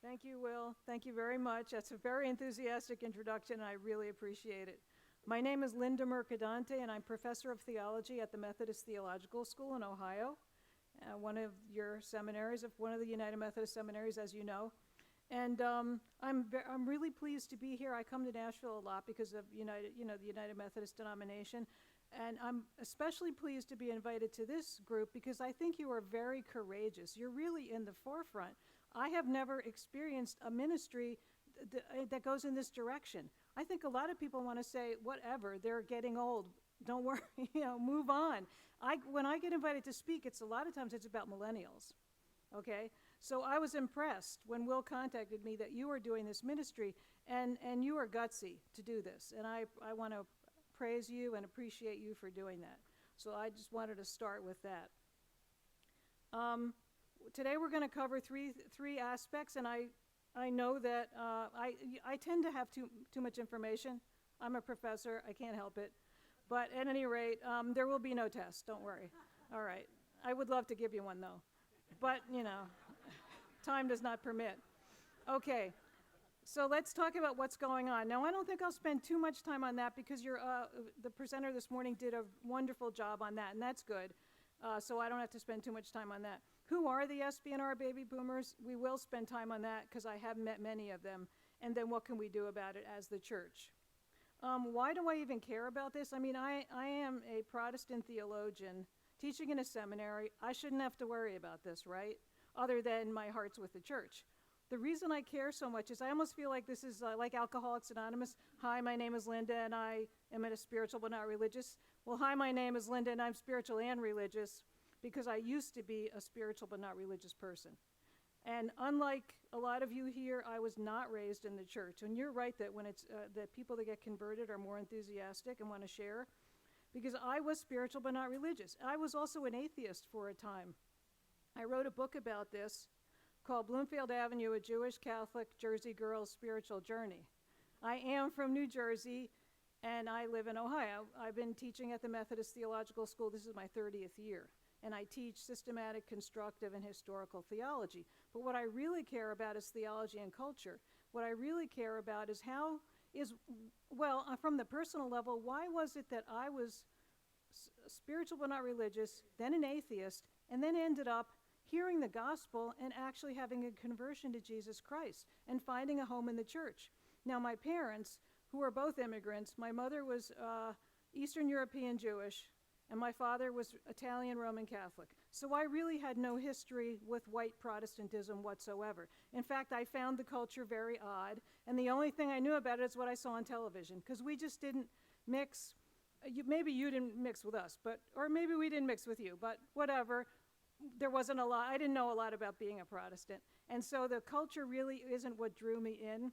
Thank you, Will. Thank you very much. That's a very enthusiastic introduction, and I really appreciate it. My name is Linda Mercadante, and I'm professor of theology at the Methodist Theological School in Ohio, one of your seminaries, one of the United Methodist seminaries, as you know. And I'm really pleased to be here. I come to Nashville a lot because of the United Methodist denomination. And I'm especially pleased to be invited to this group because I think you are very courageous. You're really in the forefront. I have never experienced a ministry that goes in this direction. I think a lot of people want to say, whatever, they're getting old. Don't worry, move on. When I get invited to speak, a lot of times it's about millennials, okay? So I was impressed when Will contacted me that you are doing this ministry, and you are gutsy to do this. And I want to praise you and appreciate you for doing that. So I just wanted to start with that. Today we're going to cover three aspects, and I know that I tend to have too much information. I'm a professor. I can't help it. But at any rate, there will be no test. Don't worry. All right. I would love to give you one, though. But, time does not permit. Okay. So let's talk about what's going on. Now, I don't think I'll spend too much time on that because the presenter this morning did a wonderful job on that, and that's good. So I don't have to spend too much time on that. Who are the SB&R baby boomers? We will spend time on that because I have met many of them. And then what can we do about it as the church? Why do I even care about this? I mean, I am a Protestant theologian teaching in a seminary. I shouldn't have to worry about this, right? Other than my heart's with the church. The reason I care so much is I almost feel like this is like Alcoholics Anonymous. Hi, my name is Linda, and I am a spiritual but not religious. Well, hi, my name is Linda, and I'm spiritual and religious because I used to be a spiritual but not religious person. And unlike a lot of you here, I was not raised in the church. And you're right that when that people that get converted are more enthusiastic and want to share, because I was spiritual but not religious. I was also an atheist for a time. I wrote a book about this called Bloomfield Avenue, A Jewish Catholic Jersey Girl's Spiritual Journey. I am from New Jersey, and I live in Ohio. I've been teaching at the Methodist Theological School. This is my 30th year. And I teach systematic, constructive, and historical theology. But what I really care about is theology and culture. What I really care about is from the personal level, why was it that I was spiritual but not religious, then an atheist, and then ended up hearing the gospel and actually having a conversion to Jesus Christ and finding a home in the church? Now, my parents, who are both immigrants, my mother was Eastern European Jewish, and my father was Italian Roman Catholic. So I really had no history with white Protestantism whatsoever. In fact, I found the culture very odd, and the only thing I knew about it is what I saw on television, because we just didn't mix. Maybe you didn't mix with us, or maybe we didn't mix with you, but whatever. There wasn't a lot. I didn't know a lot about being a Protestant. And so the culture really isn't what drew me in.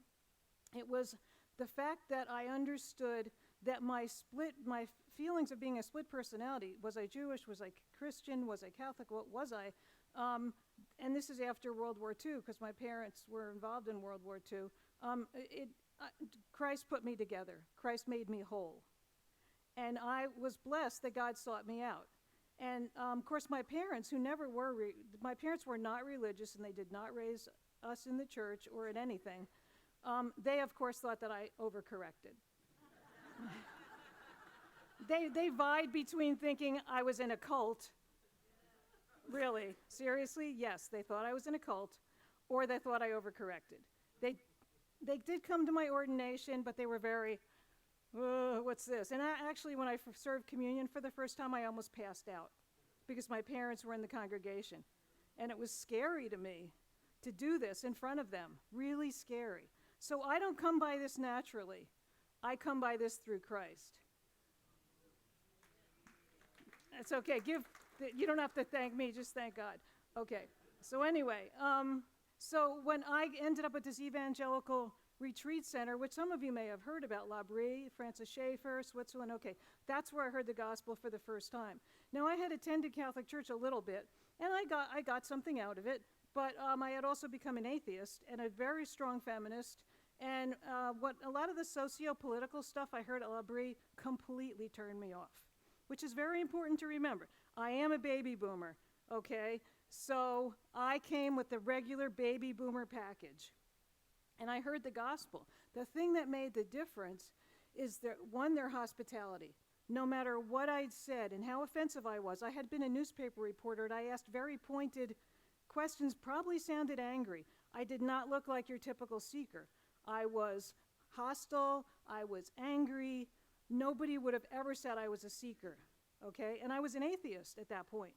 It was the fact that I understood that my feelings of being a split personality, was I Jewish, was I Christian, was I Catholic, what was I? And this is after World War II, because my parents were involved in World War II. Christ put me together. Christ made me whole. And I was blessed that God sought me out. And of course, my parents, who never were, my parents were not religious, and they did not raise us in the church or in anything. They, of course, thought that I overcorrected. They vied between thinking I was in a cult. Really? Seriously? Yes, they thought I was in a cult, or they thought I overcorrected. They did come to my ordination, but they were very, what's this? And actually, when I served communion for the first time, I almost passed out because my parents were in the congregation. And it was scary to me to do this in front of them, really scary. So I don't come by this naturally. I come by this through Christ. It's okay. You don't have to thank me, just thank God. Okay. So anyway, so when I ended up at this evangelical retreat center, which some of you may have heard about, La Brie, Francis Schaeffer, Switzerland, okay, that's where I heard the gospel for the first time. Now, I had attended Catholic Church a little bit, and I got something out of it, but I had also become an atheist and a very strong feminist, and what a lot of the socio-political stuff I heard at La Brie completely turned me off, which is very important to remember. I am a baby boomer, okay? So I came with the regular baby boomer package. and I heard the gospel. The thing that made the difference is that, one, their hospitality. No matter what I'd said and how offensive I was, I had been a newspaper reporter and I asked very pointed questions, probably sounded angry. I did not look like your typical seeker. I was hostile, I was angry. Nobody would have ever said I was a seeker, okay? And I was an atheist at that point.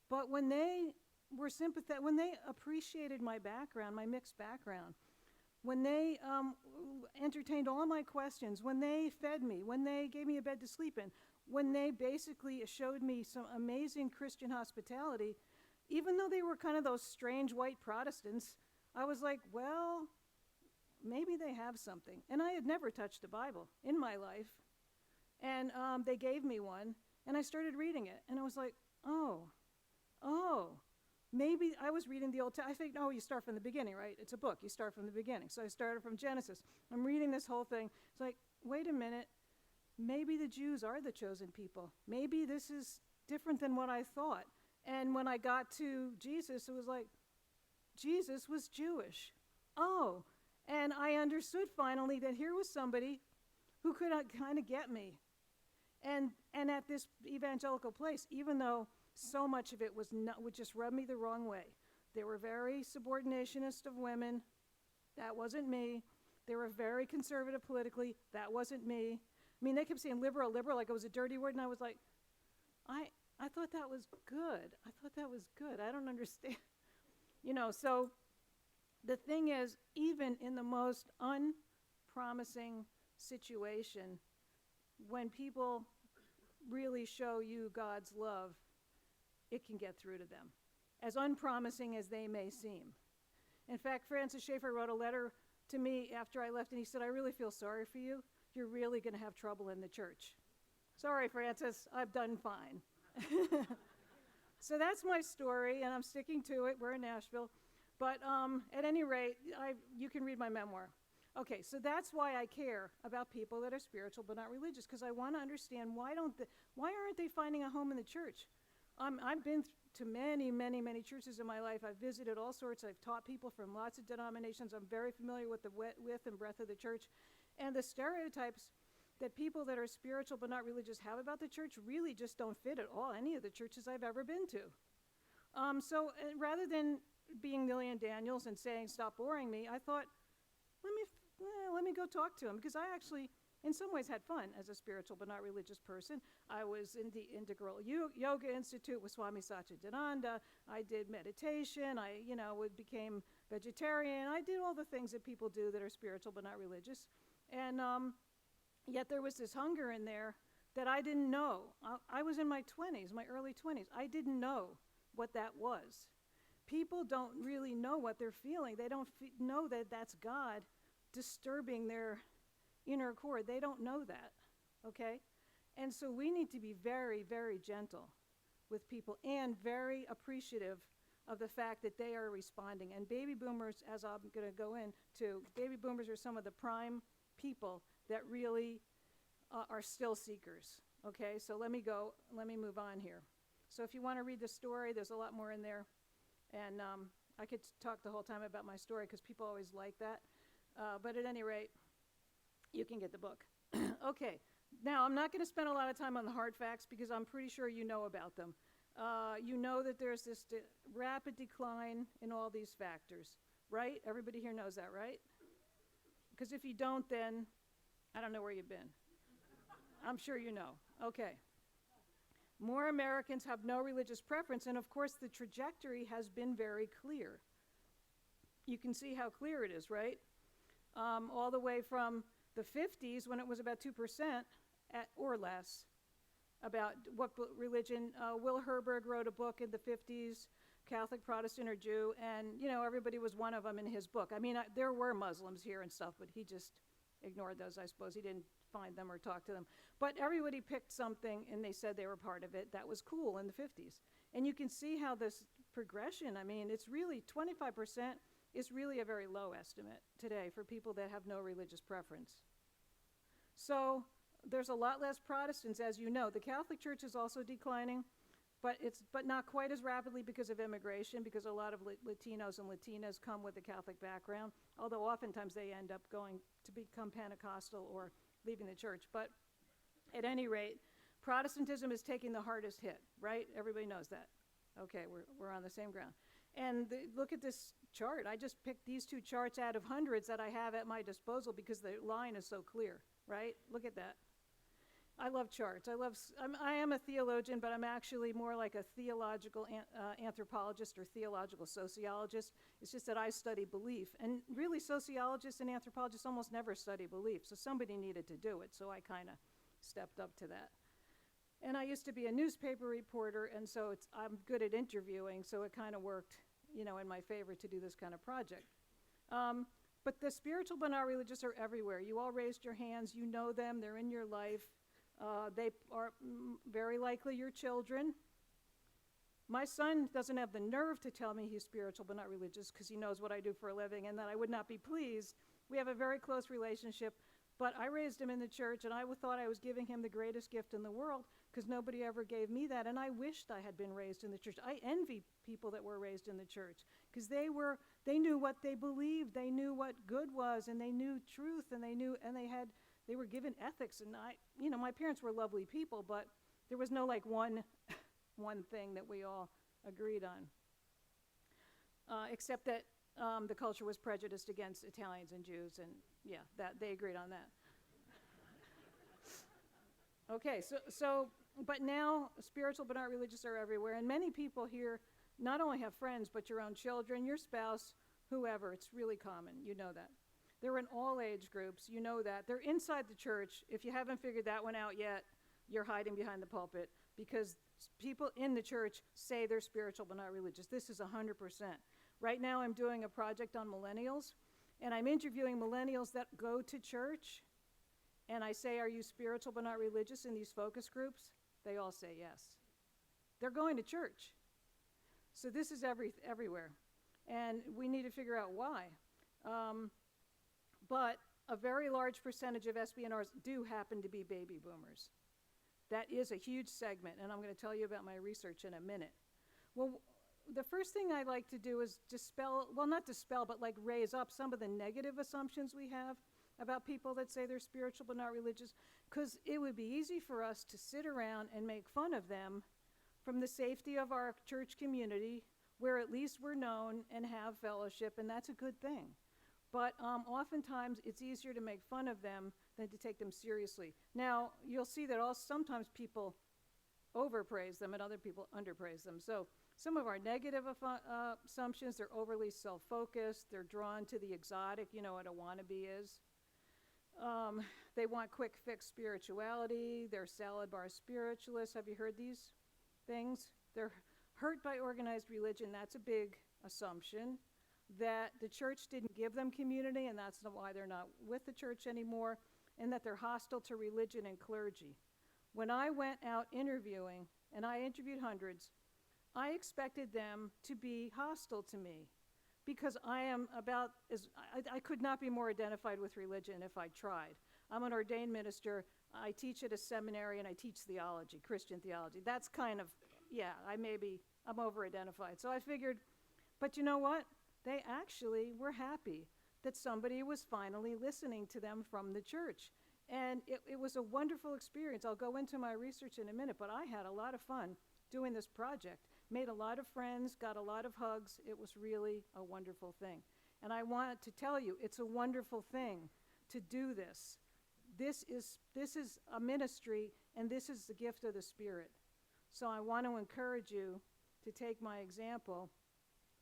But when they were sympathetic, when they appreciated my background, my mixed background, when they entertained all my questions, when they fed me, when they gave me a bed to sleep in, when they basically showed me some amazing Christian hospitality, even though they were kind of those strange white Protestants, I was like, well, maybe they have something. And I had never touched a Bible in my life. And they gave me one, and I started reading it. And I was like, oh, maybe I was reading the Old Testament. I think, you start from the beginning, right? It's a book. You start from the beginning. So I started from Genesis. I'm reading this whole thing. It's like, wait a minute. Maybe the Jews are the chosen people. Maybe this is different than what I thought. And when I got to Jesus, it was like, Jesus was Jewish. Oh, and I understood finally that here was somebody who could kind of get me. And at this evangelical place, even though so much of it would just rub me the wrong way. They were very subordinationist of women. That wasn't me. They were very conservative politically. That wasn't me. I mean, they kept saying liberal, like it was a dirty word, and I was like, I thought that was good. I thought that was good. I don't understand. So the thing is, even in the most unpromising situation, when people really show you God's love, it can get through to them, as unpromising as they may seem. In fact, Francis Schaeffer wrote a letter to me after I left, and he said, I really feel sorry for you. You're really going to have trouble in the church. Sorry, Francis, I've done fine. So that's my story, and I'm sticking to it. We're in Nashville. But at any rate, you can read my memoir. Okay, so that's why I care about people that are spiritual but not religious, because I want to understand why aren't they finding a home in the church? I've been to many, many, many churches in my life. I've visited all sorts. I've taught people from lots of denominations. I'm very familiar with the width and breadth of the church. And the stereotypes that people that are spiritual but not religious have about the church really just don't fit at all any of the churches I've ever been to. So rather than being Lillian Daniels and saying, stop boring me, I thought, let me go talk to him, because I actually, in some ways, had fun as a spiritual but not religious person. I was in the Integral Yoga Institute with Swami Satchidananda. I did meditation. I became vegetarian. I did all the things that people do that are spiritual but not religious. And yet there was this hunger in there that I didn't know. I was in my 20s, my early 20s. I didn't know what that was. People don't really know what they're feeling. They don't know that that's God disturbing their inner core. They don't know that, okay? And so we need to be very, very gentle with people and very appreciative of the fact that they are responding. And baby boomers, as I'm going to go into, baby boomers are some of the prime people that really are still seekers, okay? So let me move on here. So if you want to read the story, there's a lot more in there. And I could talk the whole time about my story because people always like that. But at any rate, you can get the book. Okay, now I'm not going to spend a lot of time on the hard facts because I'm pretty sure you know about them. You know that there's this rapid decline in all these factors, right? Everybody here knows that, right? Because if you don't, then I don't know where you've been. I'm sure you know. Okay. More Americans have no religious preference, and of course the trajectory has been very clear. You can see how clear it is, right? All the way from the 50s, when it was about 2% or less, about what religion. Will Herberg wrote a book in the 50s, Catholic, Protestant, or Jew, and everybody was one of them in his book. I mean, there were Muslims here and stuff, but he just ignored those, I suppose. He didn't find them or talk to them. But everybody picked something, and they said they were part of it. That was cool in the 50s. And you can see how this progression, I mean, it's really 25% is really a very low estimate today for people that have no religious preference. So there's a lot less Protestants, as you know. The Catholic Church is also declining. but not quite as rapidly because of immigration, because a lot of Latinos and Latinas come with a Catholic background, although oftentimes they end up going to become Pentecostal or leaving the church. But at any rate, Protestantism is taking the hardest hit, right? Everybody knows that. Okay, we're on the same ground. And look at this chart. I just picked these two charts out of hundreds that I have at my disposal because the line is so clear, right? Look at that. I love charts. I am a theologian, but I'm actually more like a theological anthropologist or theological sociologist. It's just that I study belief. And really, sociologists and anthropologists almost never study belief. So somebody needed to do it. So I kind of stepped up to that. And I used to be a newspaper reporter, and so I'm good at interviewing, so it kind of worked, in my favor to do this kind of project. But the spiritual but not religious are everywhere. You all raised your hands. You know them. They're in your life. They are very likely your children. My son doesn't have the nerve to tell me he's spiritual but not religious because he knows what I do for a living and that I would not be pleased. We have a very close relationship, but I raised him in the church, and I thought I was giving him the greatest gift in the world because nobody ever gave me that, and I wished I had been raised in the church. I envy people that were raised in the church because they knew what they believed, they knew what good was, and they knew truth, and they were given ethics. And my parents were lovely people, but there was no one thing that we all agreed on, except that the culture was prejudiced against Italians and Jews, and that they agreed on that. Okay, but now spiritual but not religious are everywhere, and many people here not only have friends, but your own children, your spouse, whoever. It's really common. You know that. They're in all age groups. You know that. They're inside the church. If you haven't figured that one out yet, you're hiding behind the pulpit because people in the church say they're spiritual but not religious. This is 100%. Right now I'm doing a project on millennials, and I'm interviewing millennials that go to church, and I say, are you spiritual but not religious in these focus groups? They all say yes. They're going to church. So this is everywhere, and we need to figure out why. But a very large percentage of SBNRs do happen to be baby boomers. That is a huge segment, and I'm going to tell you about my research in a minute. Well, the first thing I like to do is not dispel, but raise up some of the negative assumptions we have about people that say they're spiritual but not religious, because it would be easy for us to sit around and make fun of them from the safety of our church community, where at least we're known and have fellowship, and that's a good thing. But oftentimes it's easier to make fun of them than to take them seriously. Now, you'll see that sometimes people overpraise them and other people underpraise them. So some of our negative assumptions, they're overly self-focused, they're drawn to the exotic, what a wannabe is. They want quick fix spirituality, they're salad bar spiritualists. Have you heard these things? They're hurt by organized religion. That's a big assumption. That the church didn't give them community, and that's why they're not with the church anymore, and that they're hostile to religion and clergy. When I went out interviewing, and I interviewed hundreds, I expected them to be hostile to me because I could not be more identified with religion if I tried. I'm an ordained minister. I teach at a seminary, and I teach theology, Christian theology. That's kind of, I'm over-identified. So I figured, but you know what? They actually were happy that somebody was finally listening to them from the church. And it was a wonderful experience. I'll go into my research in a minute, but I had a lot of fun doing this project. Made a lot of friends, got a lot of hugs. It was really a wonderful thing. And I want to tell you, it's a wonderful thing to do this. This is a ministry, and this is the gift of the Spirit. So I want to encourage you to take my example,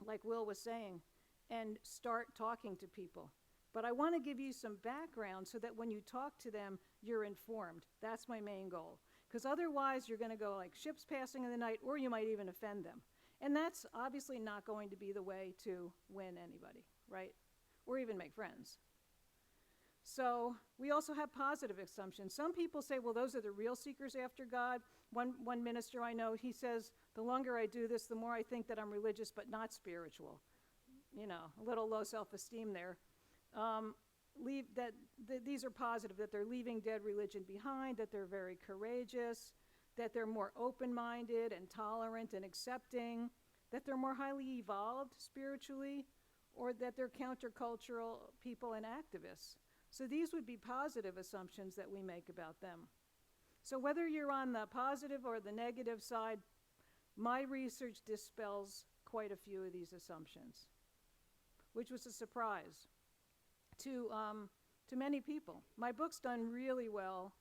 like Will was saying, and start talking to people. But I want to give you some background so that when you talk to them, you're informed. That's my main goal. Because otherwise, you're going to go like ships passing in the night, or you might even offend them. And that's obviously not going to be the way to win anybody, right? Or even make friends. So we also have positive assumptions. Some people say, well, those are the real seekers after God. One minister I know, he says, the longer I do this, the more I think that I'm religious but not spiritual. A little low self-esteem there. These are positive, that they're leaving dead religion behind, that they're very courageous, that they're more open-minded and tolerant and accepting, that they're more highly evolved spiritually, or that they're countercultural people and activists. So these would be positive assumptions that we make about them. So whether you're on the positive or the negative side, my research dispels quite a few of these assumptions, which was a surprise to many people. My book's done really well.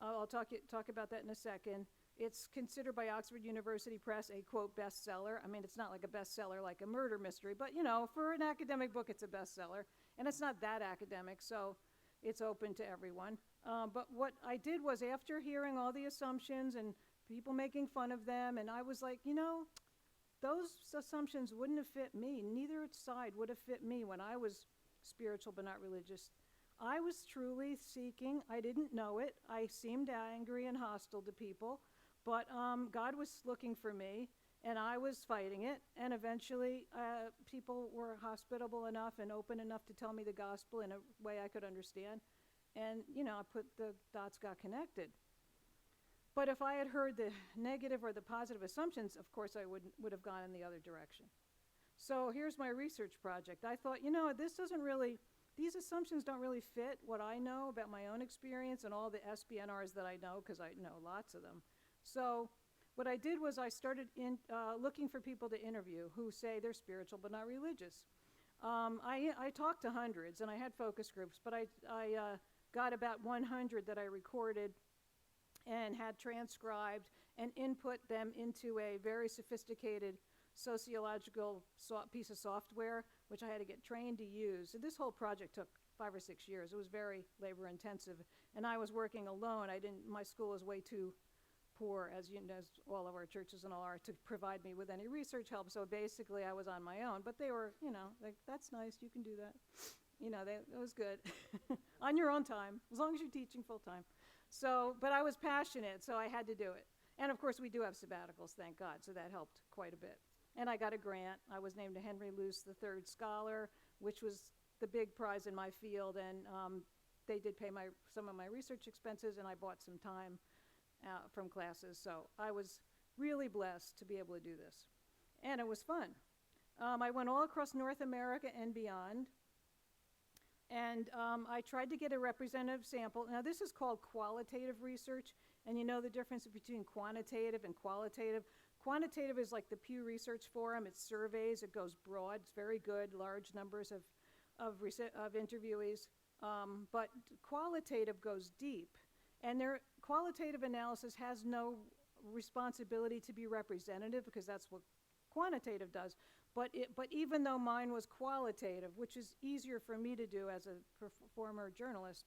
I'll talk about that in a second. It's considered by Oxford University Press a, quote, bestseller. I mean, it's not like a bestseller like a murder mystery, but, you know, for an academic book, it's a bestseller. And it's not that academic, so it's open to everyone. But what I did was, after hearing all the assumptions and people making fun of them, and I was like, you know, those assumptions wouldn't have fit me. Neither side would have fit me when I was spiritual but not religious. I was truly seeking. I didn't know it. I seemed angry and hostile to people, but God was looking for me, and I was fighting it. And eventually, people were hospitable enough and open enough to tell me the gospel in a way I could understand. And, you know, the dots got connected. But if I had heard the negative or the positive assumptions, of course I would have gone in the other direction. So here's my research project. I thought, you know, these assumptions don't really fit what I know about my own experience and all the SBNRs that I know, because I know lots of them. So what I did was I started looking for people to interview who say they're spiritual but not religious. I talked to hundreds, and I had focus groups, but I got about 100 that I recorded and had transcribed and input them into a very sophisticated sociological piece of software, which I had to get trained to use. So this whole project took 5 or 6 years. It was very labor intensive, and I was working alone. My school was way too poor, as you know, as all of our churches and all are, to provide me with any research help. So basically I was on my own, but they were, you know, like, that's nice, you can do that. You know, it was good. On your own time, as long as you're teaching full time. So, but I was passionate, so I had to do it. And of course we do have sabbaticals, thank God, so that helped quite a bit. And I got a grant. I was named a Henry Luce III Scholar, which was the big prize in my field, and they did pay some of my research expenses, and I bought some time from classes. So I was really blessed to be able to do this. And it was fun. I went all across North America and beyond, and I tried to get a representative sample. Now this is called qualitative research, and you know the difference between quantitative and qualitative. Quantitative is like the Pew Research Forum. It's surveys. It goes broad. It's very good, large numbers of interviewees. But qualitative goes deep. And qualitative analysis has no responsibility to be representative, because that's what quantitative does. But even though mine was qualitative, which is easier for me to do as a former journalist,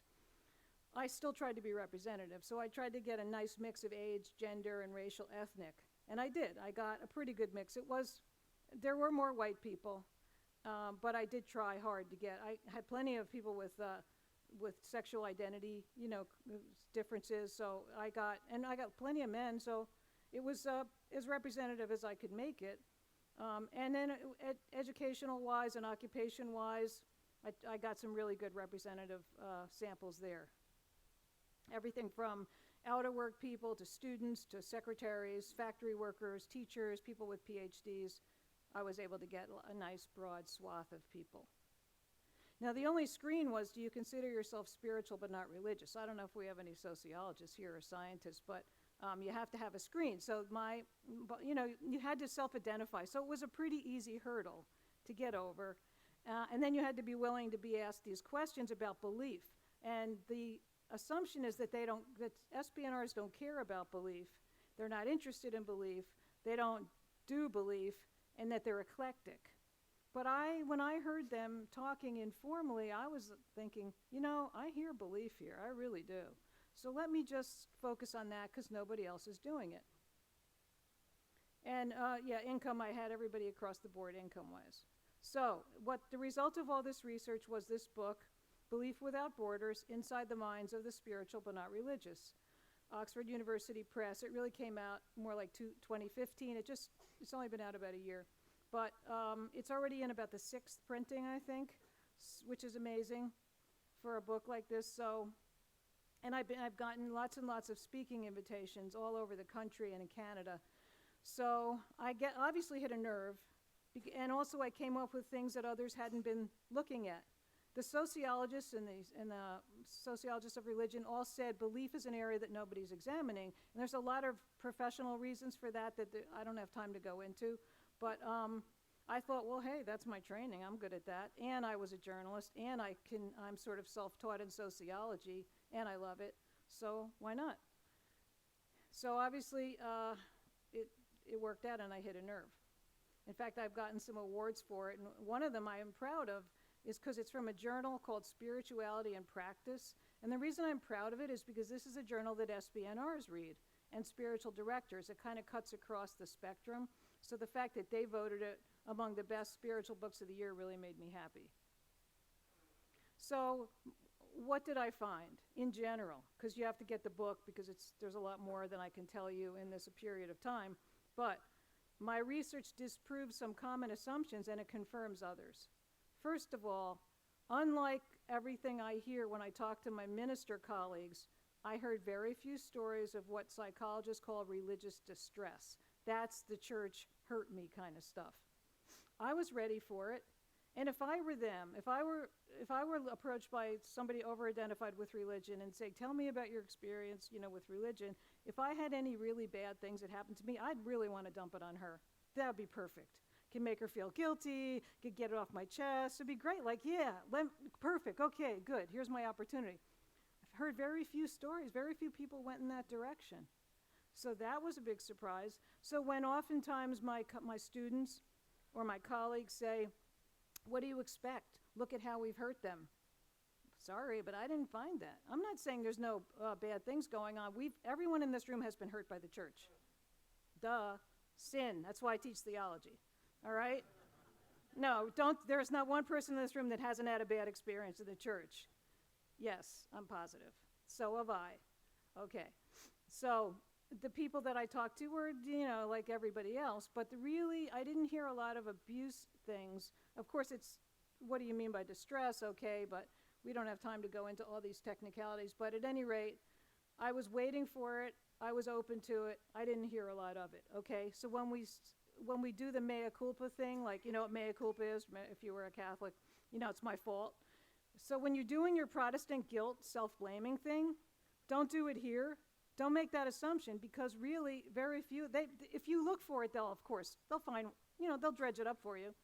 I still tried to be representative. So I tried to get a nice mix of age, gender, and racial, ethnic. And I did. I got a pretty good mix. There were more white people, but I did try hard to get. I had plenty of people with sexual identity, you know, differences. So I got plenty of men. So it was as representative as I could make it. And then educational-wise and occupation-wise, I got some really good representative samples there. Everything from out-of-work people to students to secretaries, factory workers, teachers, people with PhDs. I was able to get a nice broad swath of people. Now the only screen was, do you consider yourself spiritual but not religious? I don't know if we have any sociologists here or scientists, but you have to have a screen. So you had to self-identify. So it was a pretty easy hurdle to get over. And then you had to be willing to be asked these questions about belief. And the assumption is that that SBNRs don't care about belief. They're not interested in belief. They don't do belief, and that they're eclectic. But when I heard them talking informally, I was thinking, you know, I hear belief here. I really do. So let me just focus on that, because nobody else is doing it. And income, I had everybody across the board income-wise. So what the result of all this research was this book, Belief Without Borders, Inside the Minds of the Spiritual But Not Religious. Oxford University Press. It really came out more like 2015. It's only been out about a year. But it's already in about the 6th printing, I think, which is amazing for a book like this. So And I've gotten lots and lots of speaking invitations all over the country and in Canada. So I obviously hit a nerve, and also I came up with things that others hadn't been looking at. The sociologists and the sociologists of religion all said belief is an area that nobody's examining, and there's a lot of professional reasons for that I don't have time to go into. But I thought, well, hey, that's my training. I'm good at that, and I was a journalist, and I'm sort of self-taught in sociology, and I love it. So why not? So obviously, it worked out, and I hit a nerve. In fact, I've gotten some awards for it, and one of them I am proud of is because it's from a journal called Spirituality and Practice. And the reason I'm proud of it is because this is a journal that SBNRs read and spiritual directors. It kind of cuts across the spectrum. So the fact that they voted it among the best spiritual books of the year really made me happy. So what did I find in general? Because you have to get the book because there's a lot more than I can tell you in this period of time. But my research disproves some common assumptions and it confirms others. First of all, unlike everything I hear when I talk to my minister colleagues, I heard very few stories of what psychologists call religious distress. That's the church hurt me kind of stuff. I was ready for it. And if I were them, if I were approached by somebody over-identified with religion and say, tell me about your experience, with religion, if I had any really bad things that happened to me, I'd really want to dump it on her. That would be perfect. Can make her feel guilty, could get it off my chest. It'd be great, perfect, okay, good, here's my opportunity. I've heard very few stories, very few people went in that direction. So that was a big surprise. So when oftentimes my students or my colleagues say, what do you expect? Look at how we've hurt them. Sorry, but I didn't find that. I'm not saying there's no bad things going on. Everyone in this room has been hurt by the church. Duh, sin, that's why I teach theology. All right? No, there's not one person in this room that hasn't had a bad experience in the church. Yes, I'm positive. So have I. Okay. So the people that I talked to were, like everybody else, but I didn't hear a lot of abuse things. Of course, what do you mean by distress? Okay, but we don't have time to go into all these technicalities. But at any rate, I was waiting for it. I was open to it. I didn't hear a lot of it. Okay, so when we do the mea culpa thing, like, what mea culpa is, if you were a Catholic, it's my fault. So when you're doing your Protestant guilt, self-blaming thing, don't do it here. Don't make that assumption because really very few, if you look for it, they'll find, they'll dredge it up for you.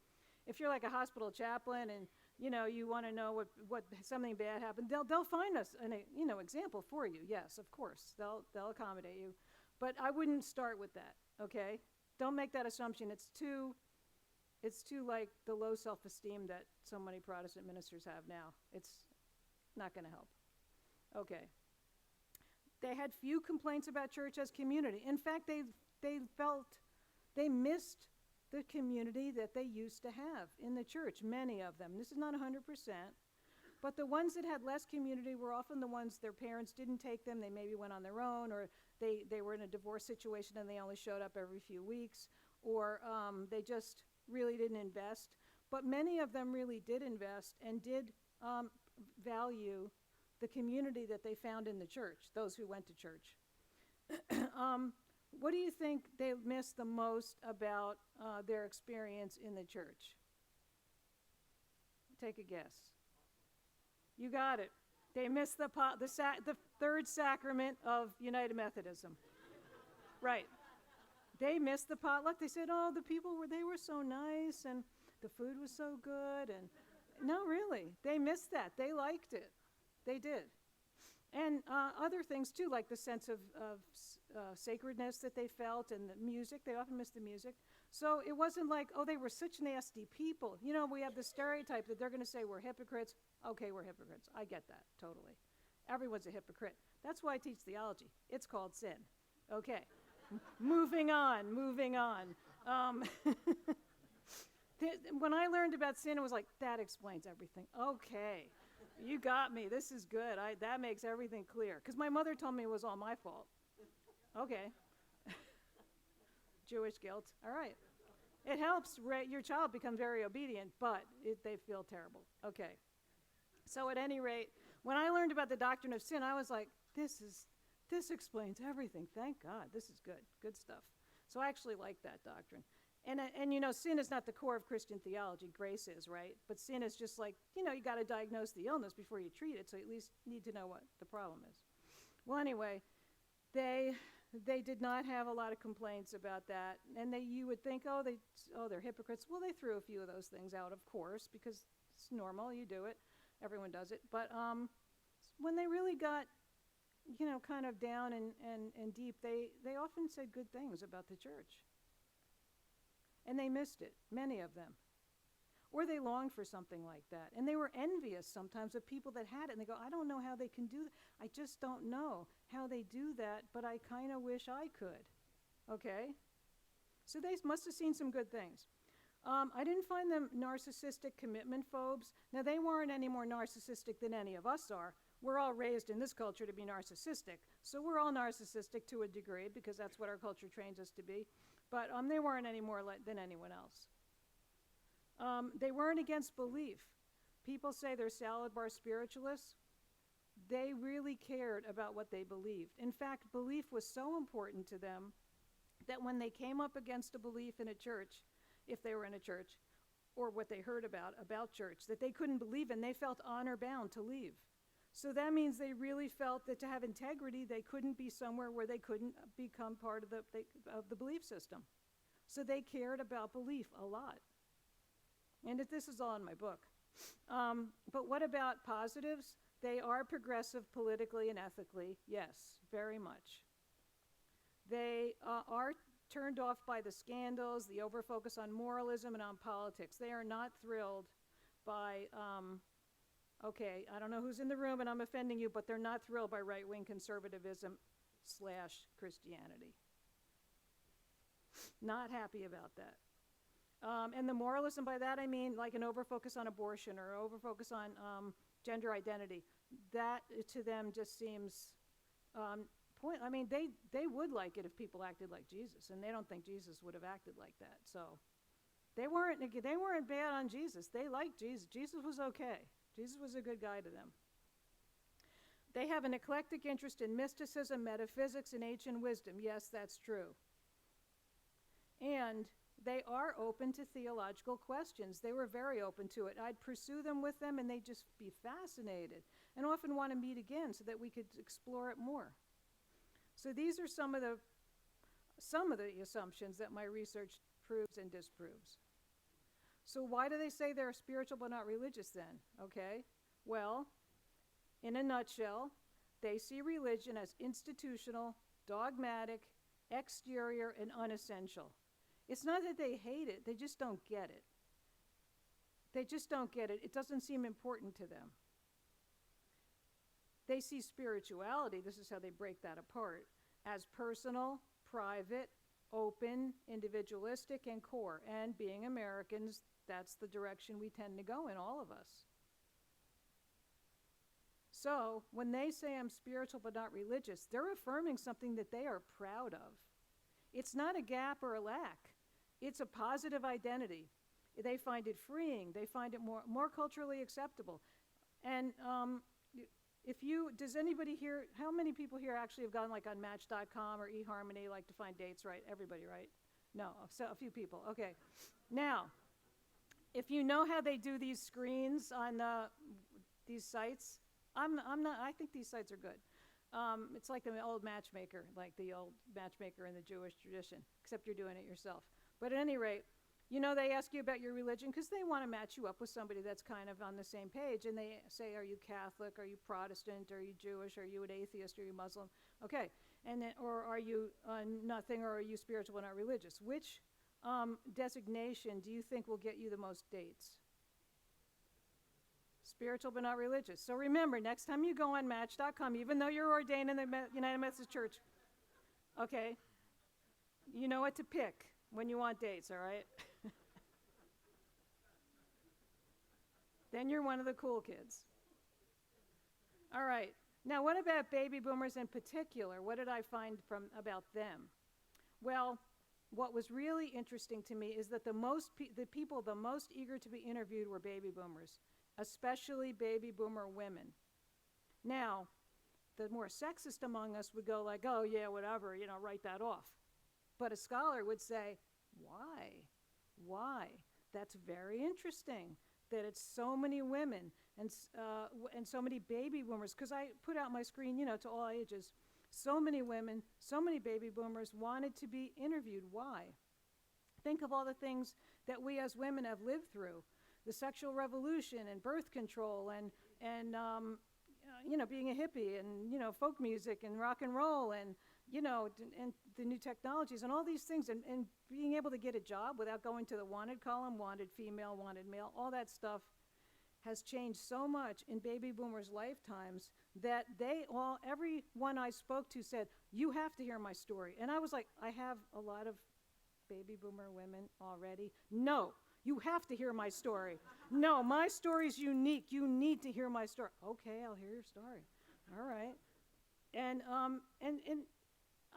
If you're like a hospital chaplain and, you want to know what something bad happened, they'll find us an example for you. Yes, of course, they'll accommodate you. But I wouldn't start with that, okay? Don't make that assumption. It's too like the low self-esteem that so many Protestant ministers have now. It's not going to help. Okay. They had few complaints about church as community. In fact, they felt they missed the community that they used to have in the church, many of them. This is not 100%. But the ones that had less community were often the ones their parents didn't take them. They maybe went on their own, or they were in a divorce situation and they only showed up every few weeks, or they just really didn't invest. But many of them really did invest and did value the community that they found in the church, those who went to church. What do you think they missed the most about their experience in the church? Take a guess. You got it. They missed the third sacrament of United Methodism. Right. They missed the potluck. They said, the people they were so nice and the food was so good. And no, really, they missed that. They liked it. They did. And other things too, like the sense of sacredness that they felt and the music. They often missed the music. So it wasn't like, they were such nasty people. We have the stereotype that they're going to say we're hypocrites. Okay, we're hypocrites. I get that, totally. Everyone's a hypocrite. That's why I teach theology. It's called sin. Okay, moving on. When I learned about sin, it was like, that explains everything. Okay, you got me. This is good. That makes everything clear. Because my mother told me it was all my fault. Okay. Jewish guilt. All right. It helps. Your child becomes very obedient, but they feel terrible. Okay. So at any rate, when I learned about the doctrine of sin, I was like, this explains everything. Thank God. This is good stuff. So I actually like that doctrine. And you know, sin is not the core of Christian theology. Grace is, right? But sin is just like, you know, you got to diagnose the illness before you treat it, so you at least need to know what the problem is. Well, anyway, they did not have a lot of complaints about that. And you would think, they're hypocrites. Well, they threw a few of those things out, of course, because it's normal. You do it. Everyone does it. But when they really got, you know, kind of down and deep, they often said good things about the church. And they missed it, many of them. Or they longed for something like that. And they were envious sometimes of people that had it. And they go, I don't know how they can do that. I just don't know how they do that, but I kind of wish I could. Okay? So they must have seen some good things. I didn't find them narcissistic commitment phobes. Now, they weren't any more narcissistic than any of us are. We're all raised in this culture to be narcissistic. So we're all narcissistic to a degree because that's what our culture trains us to be. But they weren't any more than anyone else. They weren't against belief. People say they're salad bar spiritualists. They really cared about what they believed. In fact, belief was so important to them that when they came up against a belief in a church, if they were in a church, or what they heard about church, that they couldn't believe in, they felt honor bound to leave. So that means they really felt that to have integrity, they couldn't be somewhere where they couldn't become part of the belief system. So they cared about belief a lot. And this is all in my book. But what about positives? They are progressive politically and ethically. Yes, very much. They are turned off by the scandals, the overfocus on moralism and on politics. They are not thrilled by, I don't know who's in the room and I'm offending you, but they're not thrilled by right-wing conservatism / Christianity. Not happy about that. And the moralism, by that I mean like an overfocus on abortion or overfocus on gender identity. That to them just seems I mean, they would like it if people acted like Jesus, and they don't think Jesus would have acted like that. So they weren't bad on Jesus. They liked Jesus. Jesus was okay. Jesus was a good guy to them. They have an eclectic interest in mysticism, metaphysics, and ancient wisdom. Yes, that's true. And they are open to theological questions. They were very open to it. I'd pursue them with them, and they'd just be fascinated and often want to meet again so that we could explore it more. So these are some of the assumptions that my research proves and disproves. So why do they say they're spiritual but not religious then? Okay, well, in a nutshell, they see religion as institutional, dogmatic, exterior, and unessential. It's not that they hate it, they just don't get it. They just don't get it. It doesn't seem important to them. They see spirituality, this is how they break that apart, as personal, private, open, individualistic, and core. And being Americans, that's the direction we tend to go in, all of us. So when they say I'm spiritual but not religious, they're affirming something that they are proud of. It's not a gap or a lack. It's a positive identity. They find it freeing. They find it more culturally acceptable. And does anybody here, how many people here actually have gone like on Match.com or eHarmony, like to find dates, right? Everybody, right? No, so a few people. Okay. Now, if you know how they do these screens on these sites, I think these sites are good. It's like the old matchmaker, like the old matchmaker in the Jewish tradition, except you're doing it yourself. But at any rate, you know, they ask you about your religion because they want to match you up with somebody that's kind of on the same page. And they say, are you Catholic? Are you Protestant? Are you Jewish? Are you an atheist? Are you Muslim? Okay. And then, or are you nothing? Or are you spiritual but not religious? Which designation do you think will get you the most dates? Spiritual but not religious. So remember, next time you go on Match.com, even though you're ordained in the United Methodist Church, okay, you know what to pick when you want dates, all right? Then you're one of the cool kids. All right. Now, what about baby boomers in particular? What did I find about them? Well, what was really interesting to me is that the people the most eager to be interviewed were baby boomers, especially baby boomer women. Now, the more sexist among us would go like, oh yeah, whatever, write that off. But a scholar would say, why? Why? That's very interesting that it's so many women and so many baby boomers, because I put out my screen, to all ages. So many women, so many baby boomers wanted to be interviewed. Why? Think of all the things that we as women have lived through. The sexual revolution and birth control and being a hippie and, folk music and rock and roll and the new technologies and all these things and being able to get a job without going to the wanted column, wanted female, wanted male, all that stuff has changed so much in baby boomers' lifetimes that everyone I spoke to said, you have to hear my story. And I was like, I have a lot of baby boomer women already. No, you have to hear my story. No, my story's unique. You need to hear my story. Okay, I'll hear your story. All right. And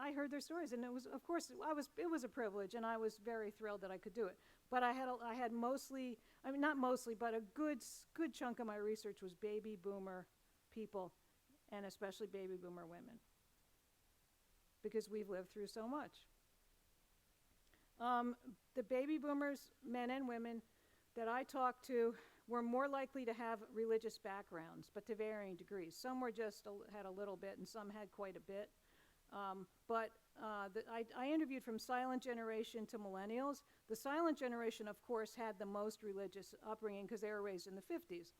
I heard their stories, and it was, of course, it was a privilege, and I was very thrilled that I could do it. But I had mostly, not mostly, but a good chunk of my research was baby boomer people, and especially baby boomer women, because we've lived through so much. The baby boomers, men and women, that I talked to were more likely to have religious backgrounds, but to varying degrees. Some were just had a little bit, and some had quite a bit. I interviewed from silent generation to millennials. The silent generation, of course, had the most religious upbringing because they were raised in the 50s,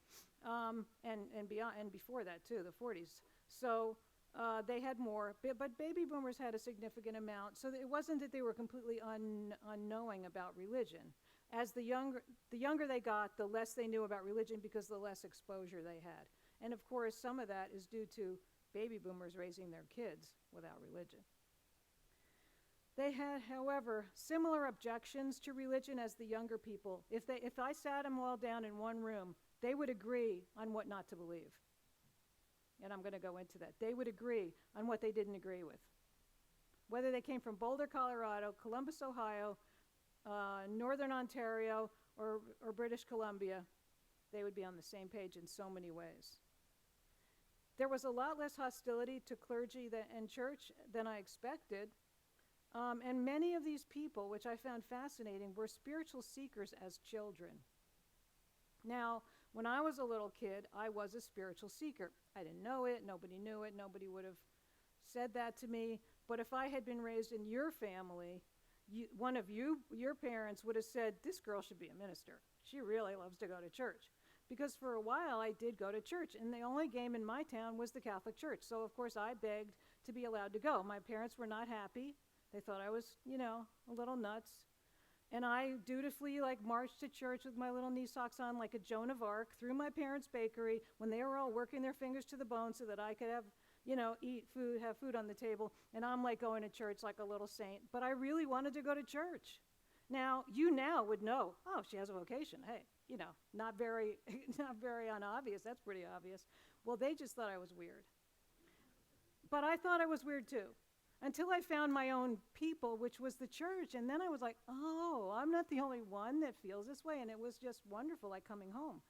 and beyond, and before that too, the 40s. So they had more, but baby boomers had a significant amount. So it wasn't that they were completely unknowing about religion. As the younger they got, the less they knew about religion because the less exposure they had. And of course, some of that is due to baby boomers raising their kids without religion. They had, however, similar objections to religion as the younger people. If I sat them all down in one room, they would agree on what not to believe. And I'm going to go into that. They would agree on what they didn't agree with. Whether they came from Boulder, Colorado, Columbus, Ohio, Northern Ontario, or British Columbia, they would be on the same page in so many ways. There was a lot less hostility to clergy and church than I expected. And many of these people, which I found fascinating, were spiritual seekers as children. Now, when I was a little kid, I was a spiritual seeker. I didn't know it. Nobody knew it. Nobody would have said that to me. But if I had been raised in your family, your parents would have said, this girl should be a minister. She really loves to go to church. Because for a while I did go to church, and the only game in my town was the Catholic Church. So of course I begged to be allowed to go. My parents were not happy. They thought I was, a little nuts. And I dutifully marched to church with my little knee socks on like a Joan of Arc through my parents' bakery when they were all working their fingers to the bone so that I could have, have food on the table. And I'm going to church like a little saint. But I really wanted to go to church. Now, you now would know, oh, she has a vocation. Hey, not very unobvious. That's pretty obvious. Well, they just thought I was weird. But I thought I was weird too, until I found my own people, which was the church. And then I was like, oh, I'm not the only one that feels this way. And it was just wonderful, like coming home.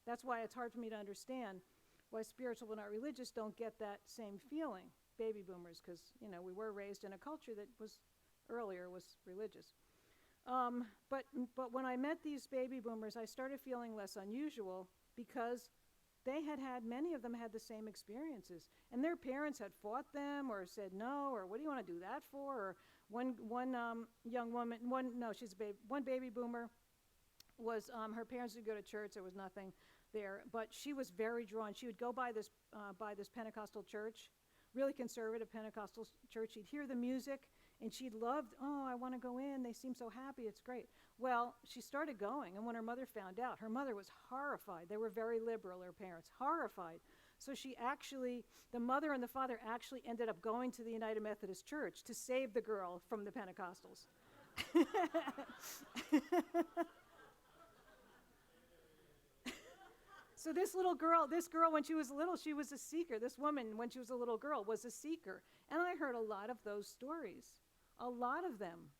That's why it's hard for me to understand why spiritual but not religious don't get that same feeling, baby boomers, because, we were raised in a culture that was religious. But when I met these baby boomers, I started feeling less unusual because many of them had the same experiences. And their parents had fought them or said no, or what do you want to do that for? Or one young woman, one baby boomer was, her parents would go to church, there was nothing there, but she was very drawn. She would go by this Pentecostal church, really conservative Pentecostal church. She'd hear the music, and she loved, oh, I want to go in. They seem so happy. It's great. Well, she started going, and when her mother found out, her mother was horrified. They were very liberal, her parents, horrified. So the mother and the father actually ended up going to the United Methodist Church to save the girl from the Pentecostals. So this girl, when she was little, she was a seeker. This woman, when she was a little girl, was a seeker. And I heard a lot of those stories, a lot of them.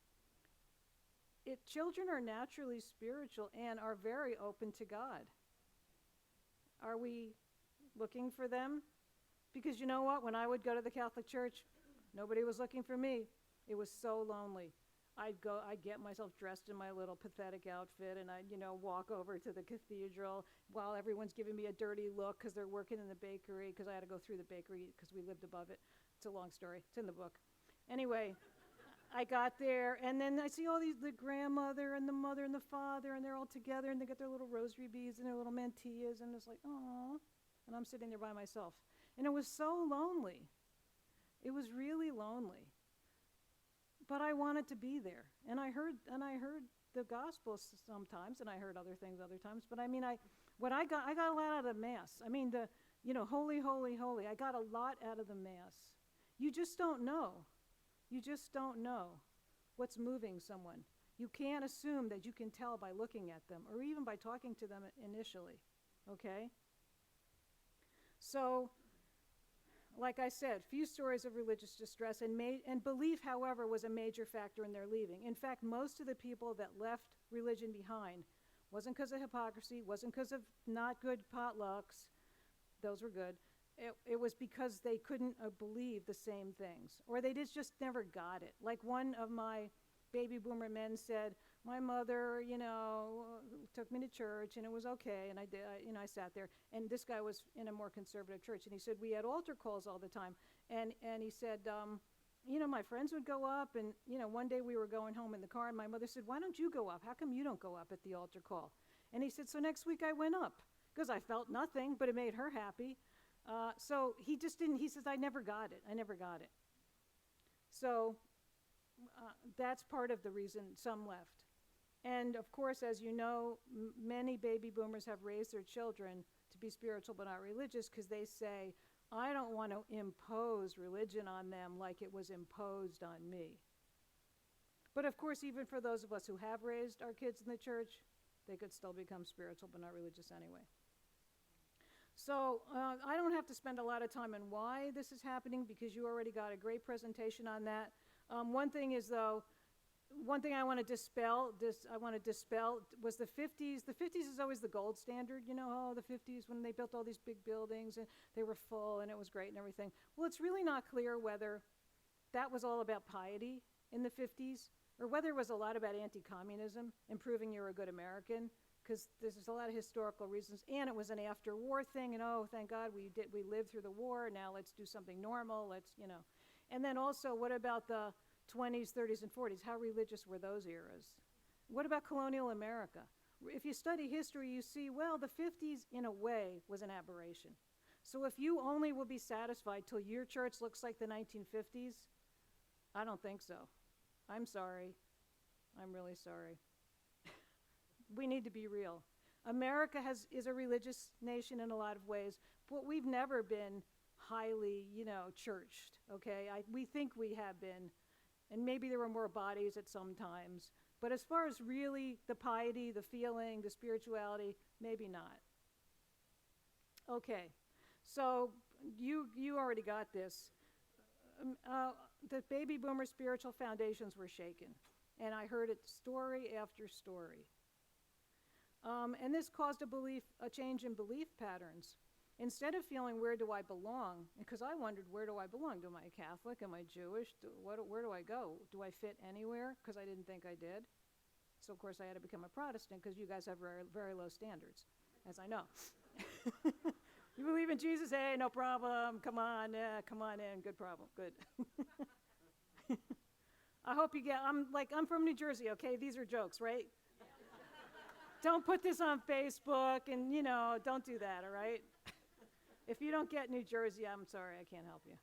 Children are naturally spiritual and are very open to God. Are we looking for them Because you know what? When I would go to the Catholic Church, nobody was looking for me. It was so lonely. I'd get myself dressed in my little pathetic outfit, and I'd, walk over to the cathedral while everyone's giving me a dirty look because they're working in the bakery, because I had to go through the bakery because we lived above it. It's a long story. It's in the book. Anyway, I got there, and then I see all the grandmother and the mother and the father, and they're all together, and they got their little rosary beads and their little mantillas, and it's like, oh, and I'm sitting there by myself. And it was so lonely. It was really lonely. But I wanted to be there, and I heard the gospel sometimes, and I heard other things other times. But I got a lot out of Mass. I mean, holy, holy, holy. I got a lot out of the Mass. You just don't know. You just don't know what's moving someone. You can't assume that you can tell by looking at them, or even by talking to them initially. Okay? So, like I said, few stories of religious distress, and belief, however, was a major factor in their leaving. In fact, most of the people that left religion behind wasn't because of hypocrisy, wasn't because of not good potlucks. Those were good. It was because they couldn't believe the same things, or they just never got it. Like one of my baby boomer men said, my mother, took me to church, and it was okay, and I did, I sat there, and this guy was in a more conservative church, and he said, we had altar calls all the time, and he said, my friends would go up, and, one day we were going home in the car, and my mother said, why don't you go up? How come you don't go up at the altar call? And he said, so next week I went up, because I felt nothing, but it made her happy. So he just didn't, he says, I never got it. So that's part of the reason some left. And of course, as you know, many baby boomers have raised their children to be spiritual but not religious, because they say, I don't want to impose religion on them like it was imposed on me. But of course, even for those of us who have raised our kids in the church, they could still become spiritual but not religious anyway. So I don't have to spend a lot of time on why this is happening, because you already got a great presentation on that. One thing I want to dispel was the 50s. The 50s is always the gold standard, the 50s when they built all these big buildings and they were full and it was great and everything. Well, it's really not clear whether that was all about piety in the 50s or whether it was a lot about anti-communism and proving you're a good American, because there's a lot of historical reasons, and it was an after-war thing, and oh, thank God we lived through the war, now let's do something normal, And then also, what about the 20s, 30s, and 40s? How religious were those eras? What about colonial America? If you study history, you see, well, the 50s, in a way, was an aberration. So if you only will be satisfied till your church looks like the 1950s, I don't think so. I'm sorry. I'm really sorry. We need to be real. America is a religious nation in a lot of ways, but we've never been highly, churched, okay? We think we have been, and maybe there were more bodies at some times, but as far as really the piety, the feeling, the spirituality, maybe not. Okay, so you already got this. The baby boomer spiritual foundations were shaken, and I heard it story after story. And this caused a change in belief patterns. Instead of feeling, where do I belong? Because I wondered, where do I belong? Am I Catholic? Am I Jewish? Where do I go? Do I fit anywhere? Because I didn't think I did. So, of course, I had to become a Protestant, because you guys have very, very low standards, as I know. You believe in Jesus? Hey, no problem. Come on in. Good problem. Good. I hope you get, I'm from New Jersey, okay? These are jokes, right? Don't put this on Facebook and, don't do that, all right? If you don't get New Jersey, I'm sorry, I can't help you.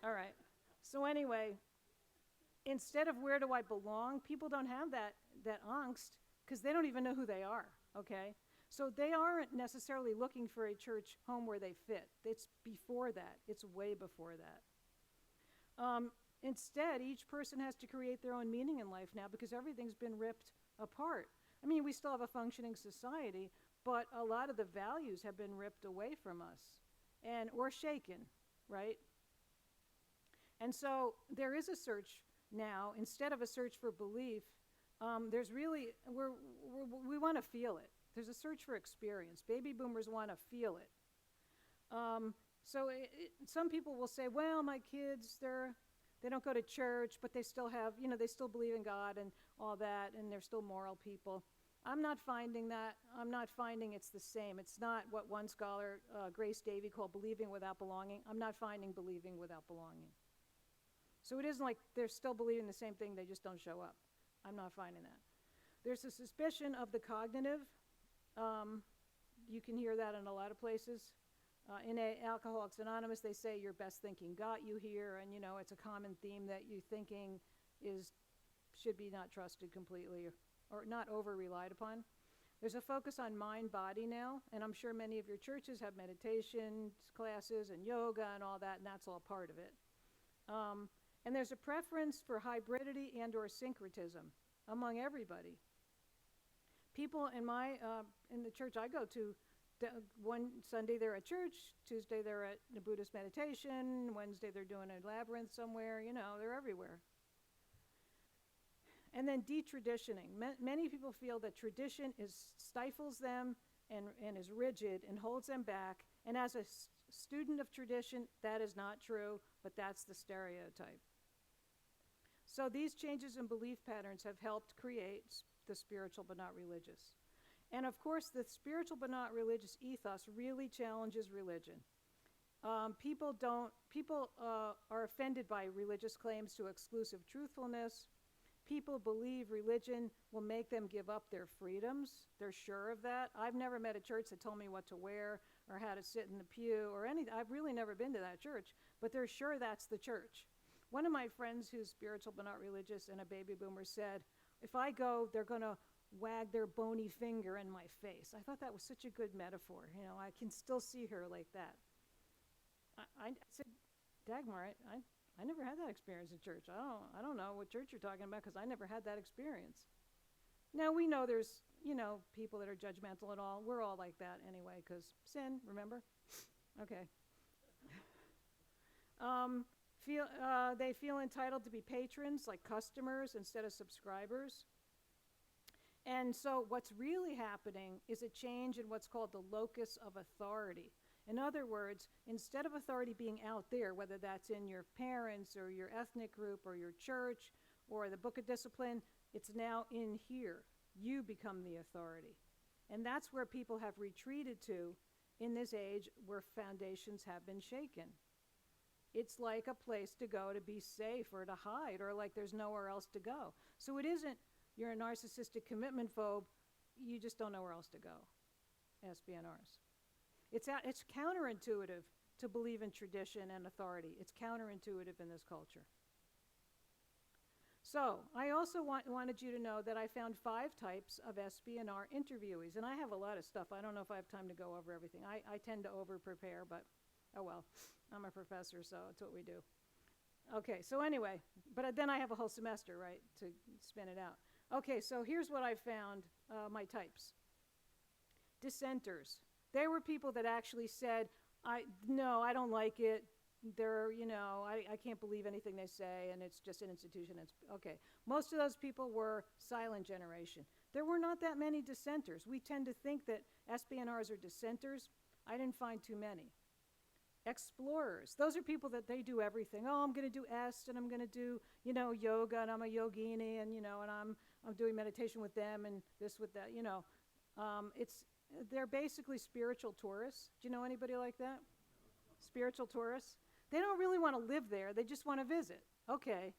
All right. So anyway, instead of where do I belong, people don't have that angst because they don't even know who they are, okay? So they aren't necessarily looking for a church home where they fit. It's before that. It's way before that. Instead, each person has to create their own meaning in life now because everything's been ripped apart. I mean, we still have a functioning society, but a lot of the values have been ripped away from us or shaken, right? And so there is a search now. Instead of a search for belief, there's really, we want to feel it. There's a search for experience. Baby boomers want to feel it. So some people will say, well, my kids, they don't go to church, but they still have, they still believe in God and all that, and they're still moral people. I'm not finding that. I'm not finding it's the same. It's not what one scholar, Grace Davy, called believing without belonging. I'm not finding believing without belonging. So it isn't like they're still believing the same thing, they just don't show up. I'm not finding that. There's a suspicion of the cognitive. You can hear that in a lot of places. In Alcoholics Anonymous, they say your best thinking got you here, and it's a common theme that your thinking should be not trusted completely or not over-relied upon. There's a focus on mind-body now, and I'm sure many of your churches have meditation classes and yoga and all that, and that's all part of it. And there's a preference for hybridity and or syncretism among everybody. People in the church I go to, one Sunday they're at church, Tuesday they're at the Buddhist meditation, Wednesday they're doing a labyrinth somewhere, they're everywhere. And then detraditioning. Many people feel that tradition stifles them and is rigid and holds them back. And as a student of tradition, that is not true, but that's the stereotype. So these changes in belief patterns have helped create the spiritual but not religious. And of course, the spiritual but not religious ethos really challenges religion. People are offended by religious claims to exclusive truthfulness. People believe religion will make them give up their freedoms. They're sure of that. I've never met a church that told me what to wear or how to sit in the pew or anything. I've really never been to that church, but they're sure that's the church. One of my friends who's spiritual but not religious and a baby boomer said, if I go, they're going to wag their bony finger in my face. I thought that was such a good metaphor. I can still see her like that. I said, Dagmar, I never had that experience in church. I don't know what church you're talking about because I never had that experience. Now we know there's, people that are judgmental and all. We're all like that anyway because sin, remember? Okay. They feel entitled to be patrons, like customers instead of subscribers. And so what's really happening is a change in what's called the locus of authority. In other words, instead of authority being out there, whether that's in your parents or your ethnic group or your church or the book of discipline, it's now in here. You become the authority. And that's where people have retreated to in this age where foundations have been shaken. It's like a place to go to be safe or to hide or like there's nowhere else to go. So it isn't you're a narcissistic commitment phobe, you just don't know where else to go. SBNRs. It's counterintuitive to believe in tradition and authority. It's counterintuitive in this culture. So I also wanted you to know that I found 5 types of SBNR interviewees, and I have a lot of stuff. I don't know if I have time to go over everything. I tend to over-prepare, but oh well, I'm a professor, so it's what we do. Okay, so anyway, but then I have a whole semester, right, to spin it out. Okay, so here's what I found, my types. Dissenters. They were people that actually said, no, I don't like it. I can't believe anything they say, and it's just an institution. Okay. Most of those people were silent generation. There were not that many dissenters. We tend to think that SBNRs are dissenters. I didn't find too many. Explorers. Those are people that they do everything. Oh, I'm going to do and I'm going to do, yoga, and I'm a yogini, and, and I'm doing meditation with them and this with that, they're basically spiritual tourists. Do you know anybody like that? Spiritual tourists? They don't really want to live there. They just want to visit. Okay.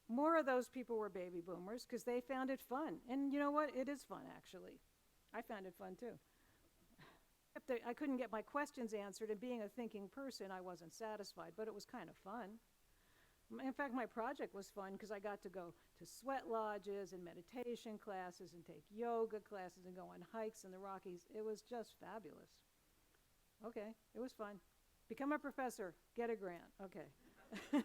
More of those people were baby boomers because they found it fun. And you know what? It is fun, actually. I found it fun, too. I couldn't get my questions answered, and being a thinking person, I wasn't satisfied, but it was kind of fun. In fact, my project was fun because I got to go to sweat lodges and meditation classes and take yoga classes and go on hikes in the Rockies. It was just fabulous. Okay, it was fun. Become a professor, get a grant. Okay.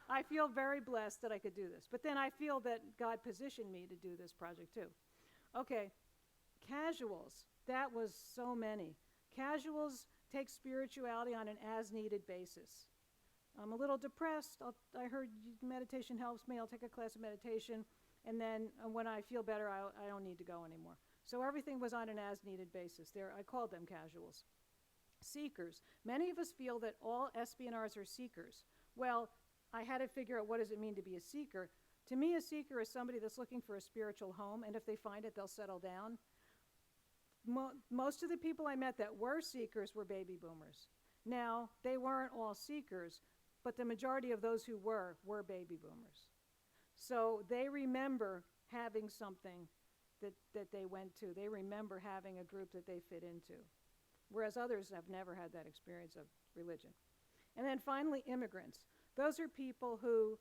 I feel very blessed that I could do this. But then I feel that God positioned me to do this project too. Okay, casuals. That was so many. Casuals take spirituality on an as-needed basis. I'm a little depressed. I heard meditation helps me. I'll take a class of meditation. And then when I feel better, I don't need to go anymore. So everything was on an as-needed basis. I called them casuals. Seekers. Many of us feel that all SBNRs are seekers. Well, I had to figure out what does it mean to be a seeker. To me, a seeker is somebody that's looking for a spiritual home, and if they find it, they'll settle down. Most of the people I met that were seekers were baby boomers. Now, they weren't all seekers, but the majority of those who were baby boomers. So they remember having something that they went to. They remember having a group that they fit into, whereas others have never had that experience of religion. And then finally, immigrants. Those are people who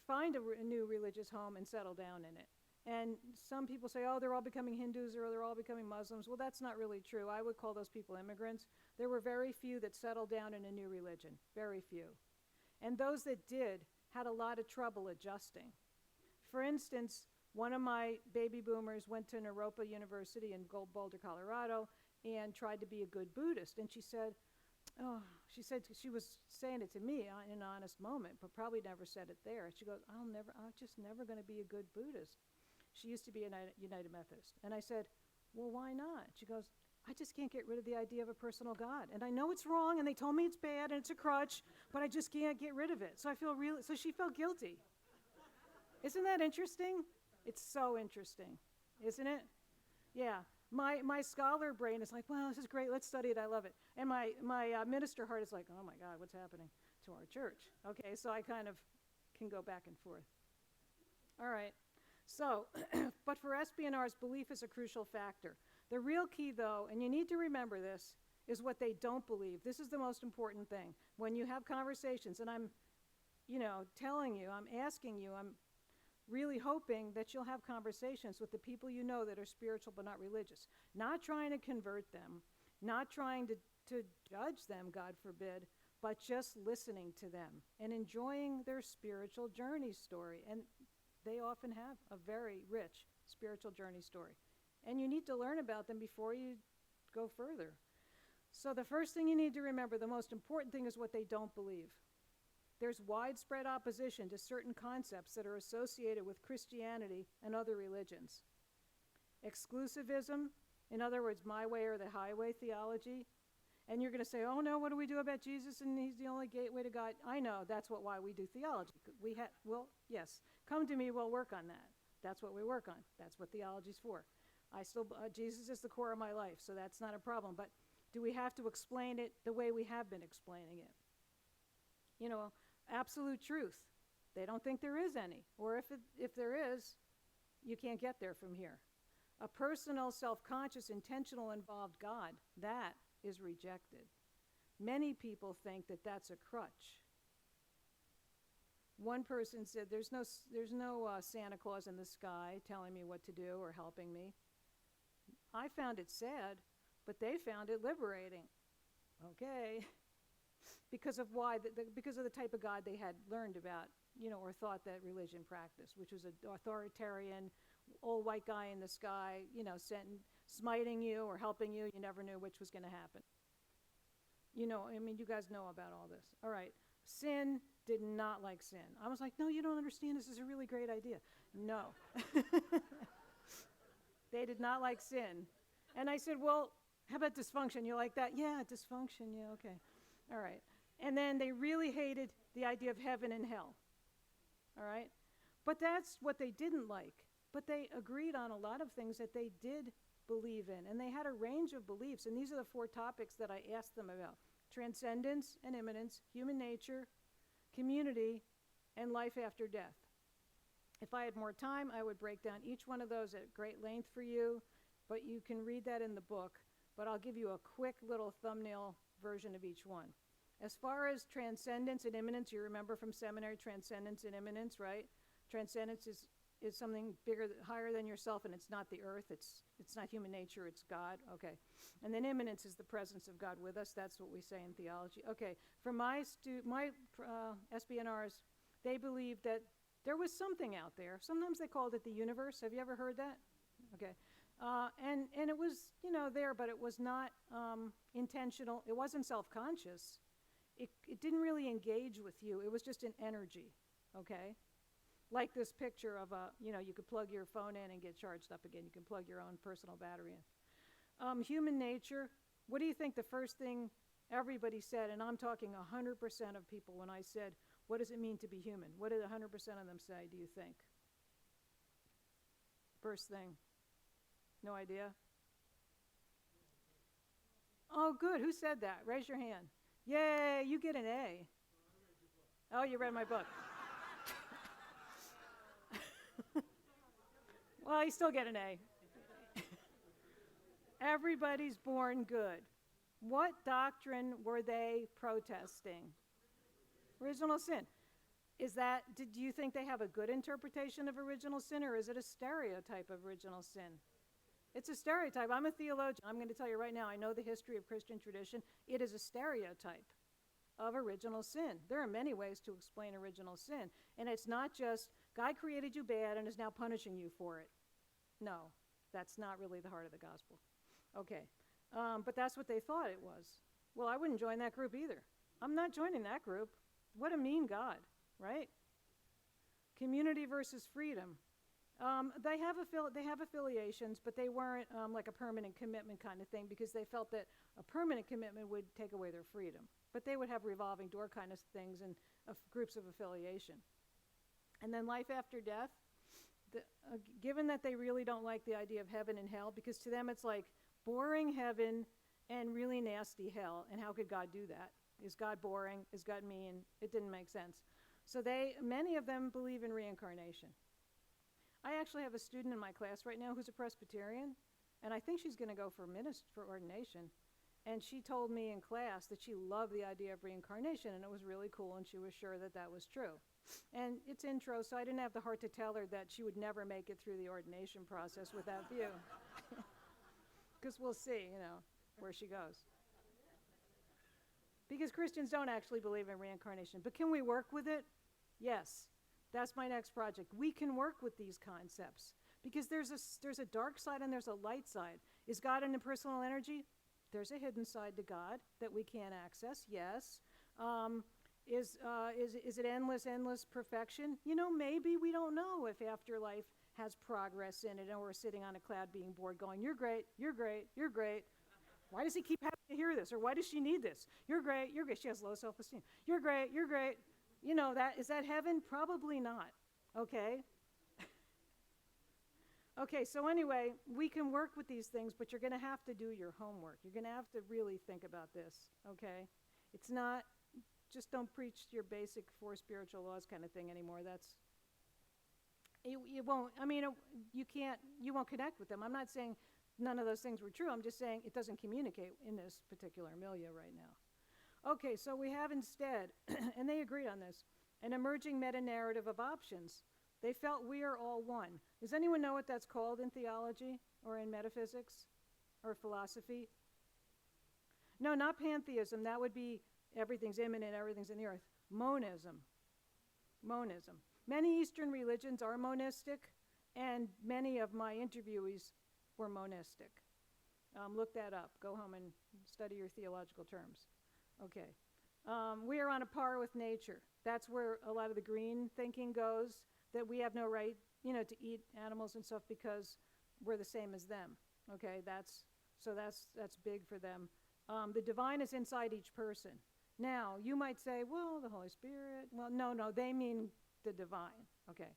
find a new religious home and settle down in it. And some people say, oh, they're all becoming Hindus or they're all becoming Muslims. Well, that's not really true. I would call those people immigrants. There were very few that settled down in a new religion, very few. And those that did had a lot of trouble adjusting. For instance, one of my baby boomers went to Naropa University in Boulder, Colorado, and tried to be a good Buddhist. And she said she was saying it to me in an honest moment, but probably never said it there. She goes, I'm just never going to be a good Buddhist. She used to be a United Methodist. And I said, well, why not? She goes, I just can't get rid of the idea of a personal God. And I know it's wrong, and they told me it's bad, and it's a crutch, but I just can't get rid of it. So so she felt guilty. Isn't that interesting? It's so interesting, isn't it? Yeah. My scholar brain is like, well, this is great. Let's study it. I love it. And my minister heart is like, oh, my God, what's happening to our church? Okay, so I kind of can go back and forth. All right. So, but for SBNRs, belief is a crucial factor. The real key, though, and you need to remember this, is what they don't believe. This is the most important thing. When you have conversations, and I'm, telling you, I'm asking you, I'm really hoping that you'll have conversations with the people you know that are spiritual but not religious. Not trying to convert them, not trying to judge them, God forbid, but just listening to them and enjoying their spiritual journey story. And they often have a very rich spiritual journey story. And you need to learn about them before you go further. So the first thing you need to remember, the most important thing is what they don't believe. There's widespread opposition to certain concepts that are associated with Christianity and other religions. Exclusivism, in other words, my way or the highway theology. And you're going to say, oh no, what do we do about Jesus and he's the only gateway to God? I know, that's why we do theology. Yes, come to me, we'll work on that. That's what we work on. That's what theology's for. Jesus is the core of my life, so that's not a problem. But do we have to explain it the way we have been explaining it? Absolute truth. They don't think there is any. Or if there is, you can't get there from here. A personal, self-conscious, intentional, involved God, that is rejected. Many people think that that's a crutch. One person said, there's no Santa Claus in the sky telling me what to do or helping me. I found it sad, but they found it liberating. Okay. Because of because of the type of God they had learned about, or thought that religion practiced, which was an authoritarian, old white guy in the sky, smiting you or helping you. You never knew which was going to happen. You guys know about all this. All right. Sin did not like sin. I was like, no, you don't understand. This is a really great idea. No. They did not like sin. And I said, well, how about dysfunction? You like that? Yeah, dysfunction. Yeah, okay. All right. And then they really hated the idea of heaven and hell. All right. But that's what they didn't like. But they agreed on a lot of things that they did believe in. And they had a range of beliefs. And these are the 4 topics that I asked them about: transcendence and immanence, human nature, community, and life after death. If I had more time, I would break down each one of those at great length for you, but you can read that in the book. But I'll give you a quick little thumbnail version of each one. As far as transcendence and immanence, you remember from seminary, transcendence and immanence, right? Transcendence is something bigger, higher than yourself, and it's not the earth. It's not human nature. It's God. Okay. And then immanence is the presence of God with us. That's what we say in theology. Okay. For my SBNRs, they believed that there was something out there. Sometimes they called it the universe. Have you ever heard that? Okay. And it was, there, but it was not intentional. It wasn't self-conscious. It didn't really engage with you. It was just an energy, okay? Like this picture of you could plug your phone in and get charged up again. You can plug your own personal battery in. Human nature, What do you think the first thing everybody said? And I'm talking 100% of people when I said, what does it mean to be human? What did 100% of them say, do you think? First thing. No idea? Oh, good. Who said that? Raise your hand. Yay, you get an A. Oh, you read my book. Well, you still get an A. Everybody's born good. What doctrine were they protesting? Original sin. Do you think they have a good interpretation of original sin, or is it a stereotype of original sin? It's a stereotype. I'm a theologian. I'm going to tell you right now, I know the history of Christian tradition. It is a stereotype of original sin. There are many ways to explain original sin. And it's not just, God created you bad and is now punishing you for it. No, that's not really the heart of the gospel. Okay, but that's what they thought it was. Well, I wouldn't join that group either. I'm not joining that group. What a mean God, right? Community versus freedom. They have affiliations, but they weren't like a permanent commitment kind of thing, because they felt that a permanent commitment would take away their freedom. But they would have revolving door kind of things and groups of affiliation. And then life after death, given that they really don't like the idea of heaven and hell, because to them it's like boring heaven and really nasty hell, and how could God do that? Is God boring? Is God mean? It didn't make sense. So many of them believe in reincarnation. I actually have a student in my class right now who's a Presbyterian, and I think she's going to go for ordination. And she told me in class that she loved the idea of reincarnation, and it was really cool, and she was sure that that was true. And it's intro, so I didn't have the heart to tell her that she would never make it through the ordination process with that view. Because we'll see, where she goes. Because Christians don't actually believe in reincarnation. But can we work with it? Yes. That's my next project. We can work with these concepts. Because there's a dark side and there's a light side. Is God an impersonal energy? There's a hidden side to God that we can't access, yes. Is it endless perfection? Maybe we don't know if afterlife has progress in it and we're sitting on a cloud being bored going, you're great, you're great, you're great. Why does he keep having to hear this? Or why does she need this? You're great, you're great. She has low self-esteem. You're great, you're great. Is that heaven? Probably not, okay? Okay, so anyway, we can work with these things, but you're going to have to do your homework. You're going to have to really think about this, okay? It's not, just don't preach your basic 4 spiritual laws kind of thing anymore. You won't connect with them. I'm not saying none of those things were true. I'm just saying it doesn't communicate in this particular milieu right now. Okay, so we have instead, and they agreed on this, an emerging meta-narrative of options. They felt we are all one. Does anyone know what that's called in theology or in metaphysics or philosophy? No, not pantheism. That would be everything's immanent, everything's in the earth. Monism. Monism. Many Eastern religions are monistic, and many of my interviewees were monistic. Look that up. Go home and study your theological terms. Okay. We are on a par with nature. That's where a lot of the green thinking goes, that we have no right, to eat animals and stuff because we're the same as them. Okay, that's big for them. The divine is inside each person. Now, you might say, well, the Holy Spirit. Well, no, they mean the divine. Okay.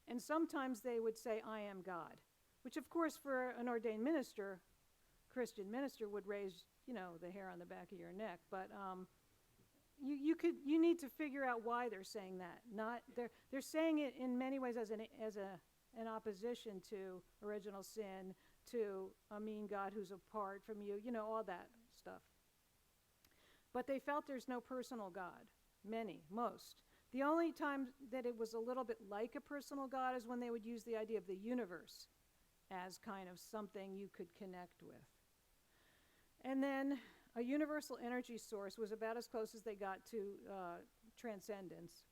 And sometimes they would say, I am God, which of course for an ordained minister, Christian minister, would raise, the hair on the back of your neck. But you need to figure out why they're saying that. They're saying it in many ways as an opposition to original sin, to a mean God who's apart from you, all that stuff. But they felt there's no personal God. Most. The only time that it was a little bit like a personal God is when they would use the idea of the universe as kind of something you could connect with. And then a universal energy source was about as close as they got to transcendence.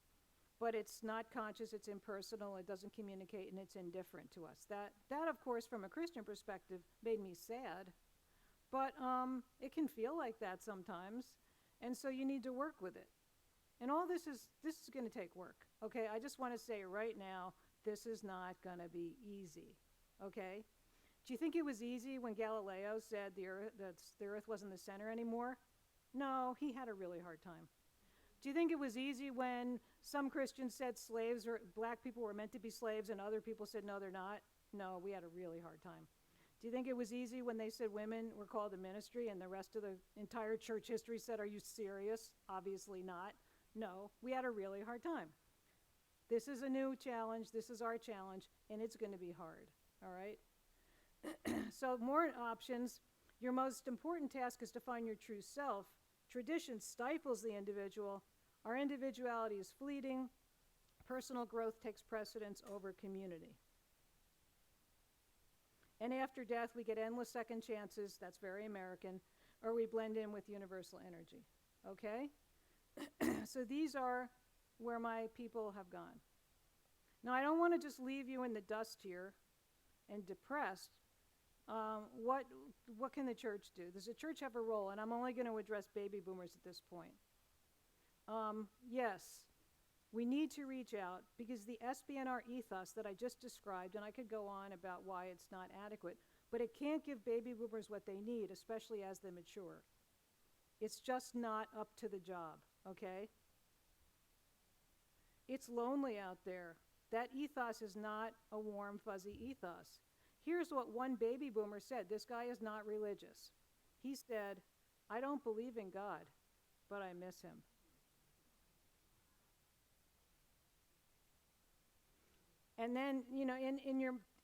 But it's not conscious, it's impersonal, it doesn't communicate, and it's indifferent to us. That of course, from a Christian perspective, made me sad. But it can feel like that sometimes, and so you need to work with it. And all this is going to take work, okay? I just want to say right now, this is not going to be easy, okay? Do you think it was easy when Galileo said the earth wasn't the center anymore? No, he had a really hard time. Do you think it was easy when some Christians said slaves or black people were meant to be slaves and other people said no, they're not? No, we had a really hard time. Do you think it was easy when they said women were called to ministry and the rest of the entire church history said, are you serious? Obviously not. No, we had a really hard time. This is a new challenge. This is our challenge, and it's going to be hard, all right? So more options. Your most important task is to find your true self. Tradition stifles the individual. Our individuality is fleeting. Personal growth takes precedence over community. And after death, we get endless second chances. That's very American. Or we blend in with universal energy. Okay? So these are where my people have gone. Now, I don't want to just leave you in the dust here and depressed. What can the church do? Does the church have a role? And I'm only going to address baby boomers at this point. Yes, we need to reach out because the SBNR ethos that I just described, and I could go on about why it's not adequate, but it can't give baby boomers what they need, especially as they mature. It's just not up to the job, okay? It's lonely out there. That ethos is not a warm, fuzzy ethos. Here's what one baby boomer said. This guy is not religious. He said, I don't believe in God, but I miss him. And then, you know,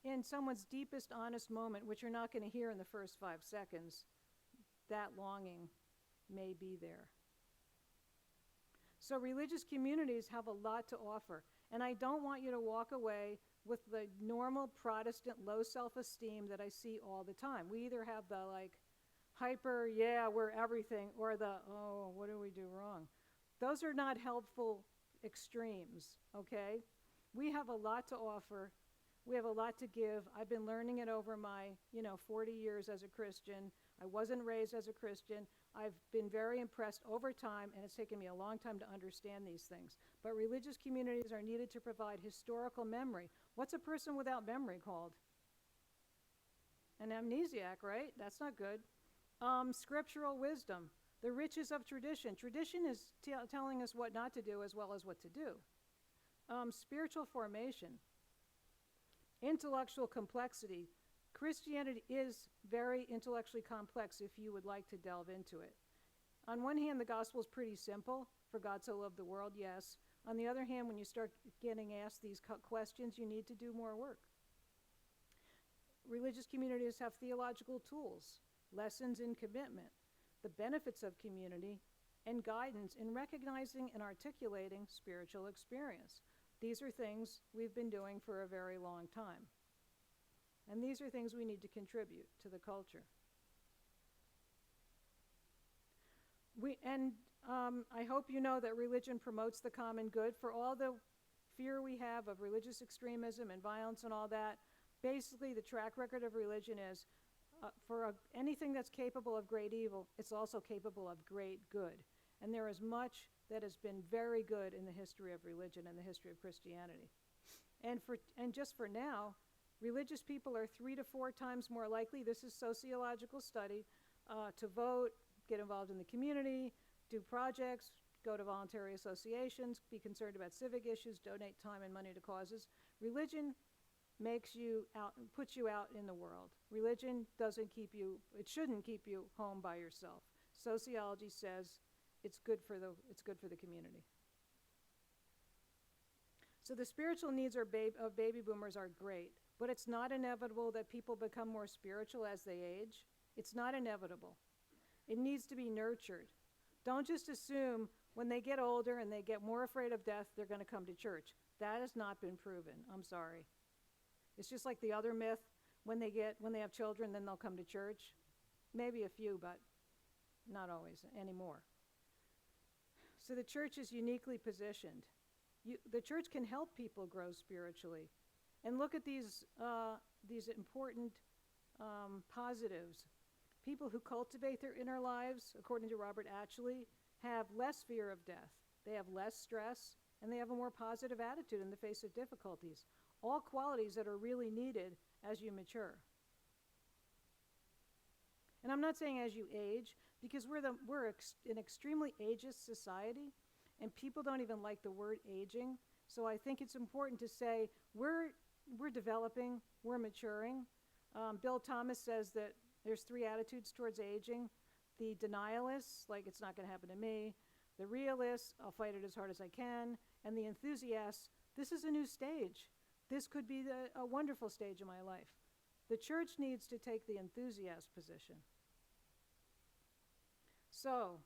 in someone's deepest, honest moment, which you're not going to hear in the first 5 seconds, that longing may be there. So religious communities have a lot to offer. And I don't want you to walk away with the normal Protestant low self-esteem that I see all the time. We either have the like hyper, yeah, we're everything, or the, oh, what do we do wrong? Those are not helpful extremes, okay? We have a lot to offer. We have a lot to give. I've been learning it over my, 40 years as a Christian. I wasn't raised as a Christian. I've been very impressed over time, and it's taken me a long time to understand these things. But religious communities are needed to provide historical memory. What's a person without memory called? An amnesiac, right? That's not good. Scriptural wisdom, the riches of tradition. Tradition is telling us what not to do as well as what to do. Spiritual formation, intellectual complexity. Christianity is very intellectually complex if you would like to delve into it. On one hand, the gospel is pretty simple. For God so loved the world, yes. On the other hand, when you start getting asked these questions, you need to do more work. Religious communities have theological tools, lessons in commitment, the benefits of community, and guidance in recognizing and articulating spiritual experience. These are things we've been doing for a very long time. And these are things we need to contribute to the culture. I hope you know that religion promotes the common good. For all the fear we have of religious extremism and violence and all that, basically the track record of religion is anything that's capable of great evil, it's also capable of great good. And there is much that has been very good in the history of religion and the history of Christianity. And just for now, religious people are 3 to 4 times more likely, this is sociological study, to vote, get involved in the community, do projects, go to voluntary associations, be concerned about civic issues, donate time and money to causes. Religion puts you out in the world. Religion it shouldn't keep you home by yourself. Sociology says it's good for the community. So the spiritual needs of baby boomers are great, but it's not inevitable that people become more spiritual as they age. It's not inevitable. It needs to be nurtured. Don't just assume when they get older and they get more afraid of death, they're going to come to church. That has not been proven. I'm sorry. It's just like the other myth, when they have children, then they'll come to church. Maybe a few, but not always anymore. So the church is uniquely positioned. The church can help people grow spiritually. And look at these important positives. People who cultivate their inner lives, according to Robert Atchley, have less fear of death. They have less stress, and they have a more positive attitude in the face of difficulties. All qualities that are really needed as you mature. And I'm not saying as you age, because we're an extremely ageist society, and people don't even like the word aging. So I think it's important to say we're developing, we're maturing. Bill Thomas says that there's 3 attitudes towards aging. The denialists, like it's not going to happen to me. The realists, I'll fight it as hard as I can. And the enthusiasts, this is a new stage. This could be a wonderful stage of my life. The church needs to take the enthusiast position. So,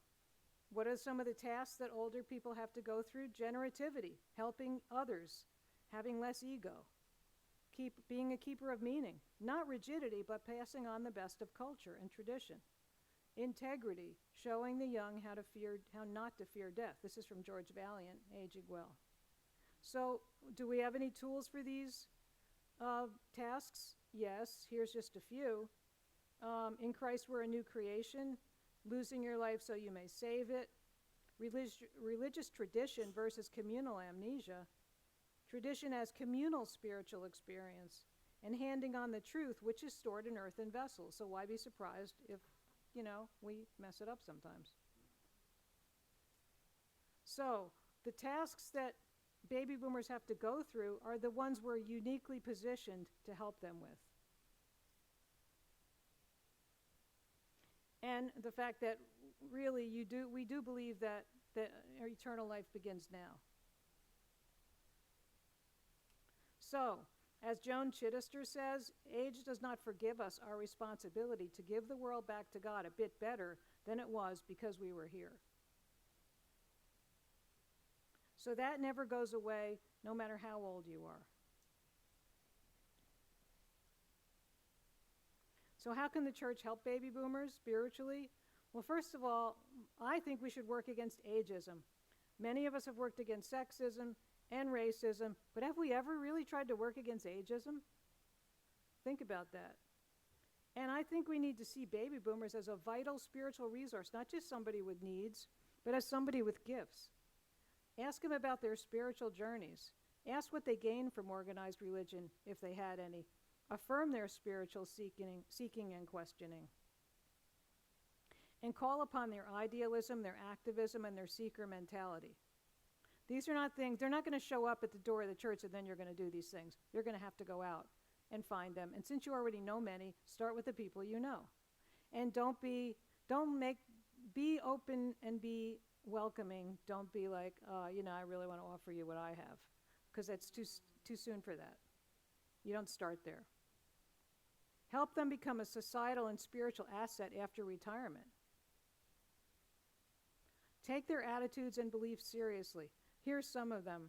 what are some of the tasks that older people have to go through? Generativity, helping others, having less ego, being a keeper of meaning, not rigidity, but passing on the best of culture and tradition. Integrity, showing the young how not to fear death. This is from George Valiant, Aging Well. So, do we have any tools for these tasks? Yes, here's just a few. In Christ, we're a new creation. Losing your life so you may save it. Religious tradition versus communal amnesia. Tradition as communal spiritual experience. And handing on the truth, which is stored in earthen vessels. So why be surprised if, we mess it up sometimes? So, the tasks that baby boomers have to go through are the ones we're uniquely positioned to help them with. And the fact that really we do believe that our eternal life begins now. So, as Joan Chittister says, age does not forgive us our responsibility to give the world back to God a bit better than it was because we were here. So that never goes away, no matter how old you are. So how can the church help baby boomers spiritually? Well, first of all, I think we should work against ageism. Many of us have worked against sexism and racism, but have we ever really tried to work against ageism? Think about that. And I think we need to see baby boomers as a vital spiritual resource, not just somebody with needs, but as somebody with gifts. Ask them about their spiritual journeys. Ask what they gained from organized religion, if they had any. Affirm their spiritual seeking and questioning. And call upon their idealism, their activism, and their seeker mentality. These are not things, they're not going to show up at the door of the church and then you're going to do these things. You're going to have to go out and find them. And since you already know many, start with the people you know. And be open and be welcoming. Don't be like, I really want to offer you what I have. Because that's too soon for that. You don't start there. Help them become a societal and spiritual asset after retirement. Take their attitudes and beliefs seriously. Here's some of them.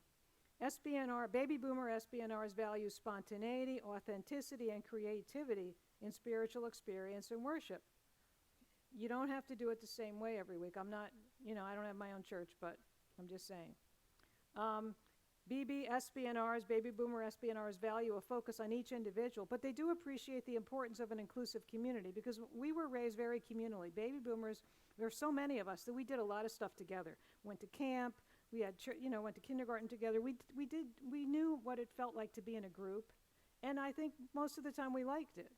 Baby boomer SBNRs value spontaneity, authenticity, and creativity in spiritual experience and worship. You don't have to do it the same way every week. I'm not, I don't have my own church, but I'm just saying. Baby boomer SBNRs value a focus on each individual, but they do appreciate the importance of an inclusive community because we were raised very communally. Baby boomers, there are so many of us that we did a lot of stuff together. Went to camp, we had, went to kindergarten together. We knew what it felt like to be in a group, and I think most of the time we liked it.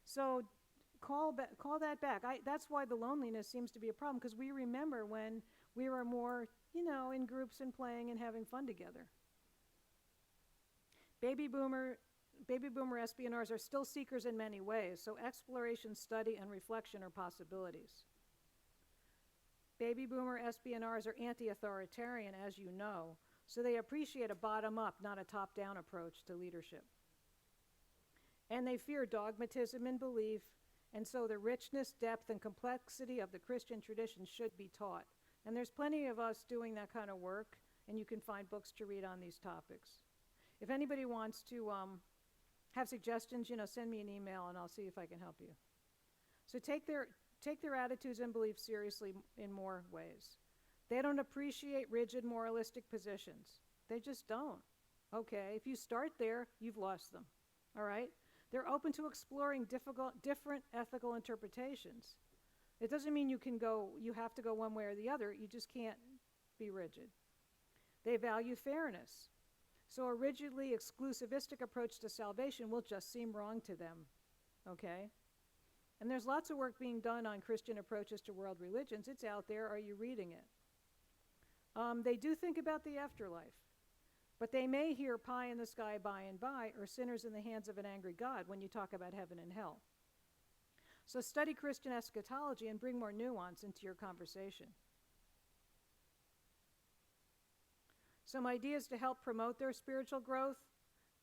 So call that back. That's why the loneliness seems to be a problem, because we remember when we were more, in groups and playing and having fun together. Baby boomer SBNRs are still seekers in many ways, so exploration, study, and reflection are possibilities. Baby boomer SBNRs are anti-authoritarian, as you know, so they appreciate a bottom-up, not a top-down approach to leadership. And they fear dogmatism and belief, and so the richness, depth, and complexity of the Christian tradition should be taught. And there's plenty of us doing that kind of work, and you can find books to read on these topics. If anybody wants to have suggestions, send me an email and I'll see if I can help you. So take their attitudes and beliefs seriously in more ways. They don't appreciate rigid moralistic positions. They just don't. Okay, if you start there, you've lost them. All right? They're open to exploring different ethical interpretations. It doesn't mean you have to go one way or the other. You just can't be rigid. They value fairness. So a rigidly exclusivistic approach to salvation will just seem wrong to them, okay? And there's lots of work being done on Christian approaches to world religions. It's out there. Are you reading it? They do think about the afterlife. But they may hear pie in the sky by and by or sinners in the hands of an angry God when you talk about heaven and hell. So study Christian eschatology and bring more nuance into your conversation. Some ideas to help promote their spiritual growth.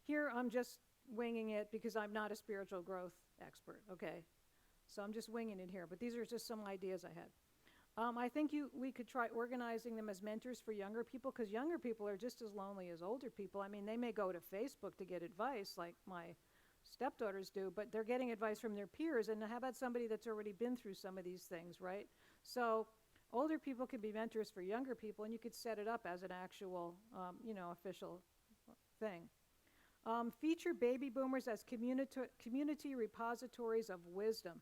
Here I'm just winging it because I'm not a spiritual growth expert, okay? So I'm just winging it here, but these are just some ideas I had. I think we could try organizing them as mentors for younger people, because younger people are just as lonely as older people. I mean, they may go to Facebook to get advice like my stepdaughters do, but they're getting advice from their peers, and how about somebody that's already been through some of these things, right? So older people can be mentors for younger people, and you could set it up as an actual, official thing. Feature baby boomers as community repositories of wisdom.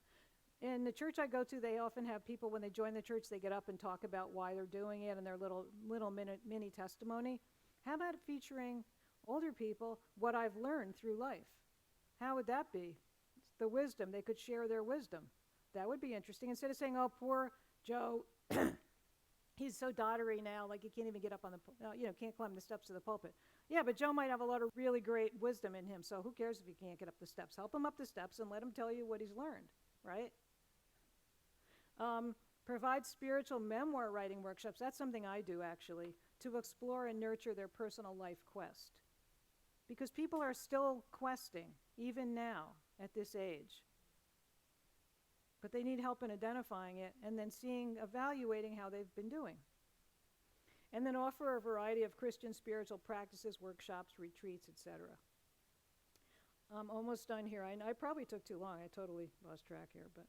In the church I go to, they often have people, when they join the church, they get up and talk about why they're doing it and their little mini testimony. How about featuring older people, what I've learned through life? How would that be? The wisdom, they could share their wisdom. That would be interesting. Instead of saying, oh, poor Joe, he's so doddery now, like he can't even get up on can't climb the steps of the pulpit. Yeah, but Joe might have a lot of really great wisdom in him, so who cares if he can't get up the steps? Help him up the steps and let him tell you what he's learned, right? Provide spiritual memoir writing workshops. That's something I do, actually, to explore and nurture their personal life quest. Because people are still questing, even now, at this age. But they need help in identifying it and then evaluating how they've been doing. And then offer a variety of Christian spiritual practices, workshops, retreats, etc. I'm almost done here. I probably took too long. I totally lost track here, but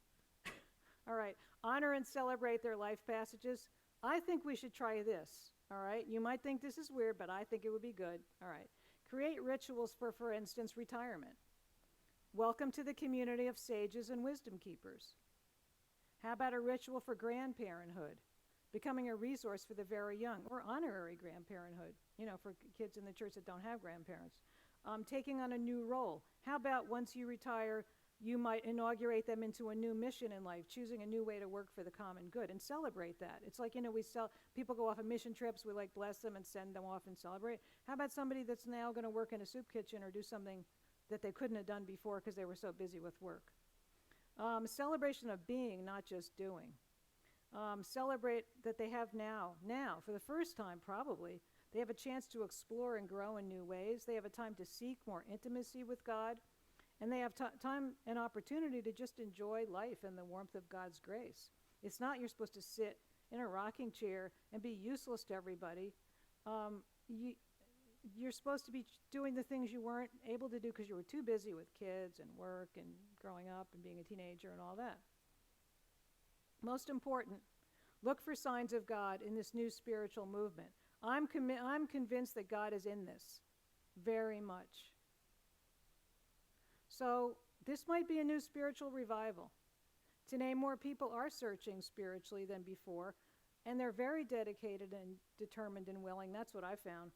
all right. Honor and celebrate their life passages. I think we should try this, all right? You might think this is weird, but I think it would be good. All right. Create rituals for instance, retirement. Welcome to the community of sages and wisdom keepers. How about a ritual for grandparenthood? Becoming a resource for the very young, or honorary grandparenthood, for kids in the church that don't have grandparents. Taking on a new role. How about once you retire, you might inaugurate them into a new mission in life, choosing a new way to work for the common good, and celebrate that. It's like, people go off on mission trips, we bless them and send them off and celebrate. How about somebody that's now going to work in a soup kitchen or do something that they couldn't have done before because they were so busy with work? Celebration of being, not just doing. Celebrate that they have now, for the first time probably, they have a chance to explore and grow in new ways. They have a time to seek more intimacy with God. And they have time and opportunity to just enjoy life in the warmth of God's grace. It's not you're supposed to sit in a rocking chair and be useless to everybody. You're supposed to be doing the things you weren't able to do because you were too busy with kids and work and growing up and being a teenager and all that. Most important, look for signs of God in this new spiritual movement. I'm convinced that God is in this very much. So this might be a new spiritual revival. Today, more people are searching spiritually than before, and they're very dedicated and determined and willing. That's what I found.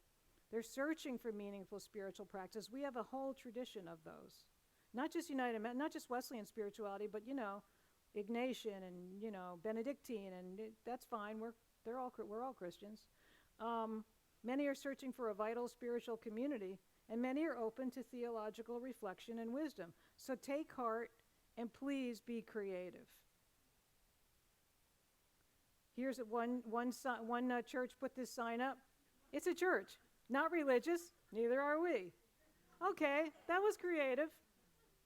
They're searching for meaningful spiritual practice. We have a whole tradition of those. Not just not just Wesleyan spirituality, but, Ignatian and, Benedictine, and that's fine. We're all Christians. Many are searching for a vital spiritual community, and many are open to theological reflection and wisdom. So take heart and please be creative. Here's one church put this sign up. It's a church, not religious, neither are we. Okay, that was creative,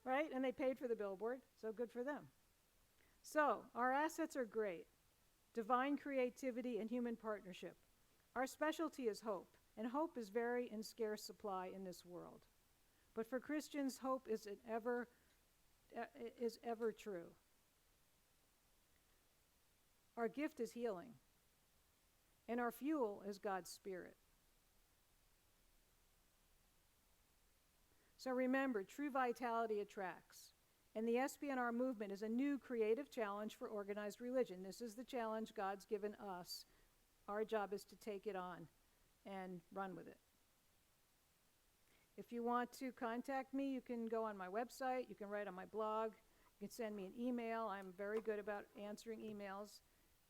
right? And they paid for the billboard, so good for them. So our assets are great. Divine creativity and human partnership. Our specialty is hope. And hope is very in scarce supply in this world. But for Christians, hope is ever true. Our gift is healing. And our fuel is God's Spirit. So remember, true vitality attracts. And the SBNR movement is a new creative challenge for organized religion. This is the challenge God's given us. Our job is to take it on and run with it. If you want to contact me, you can go on my website, you can write on my blog, You can send me an email. I'm very good about answering emails.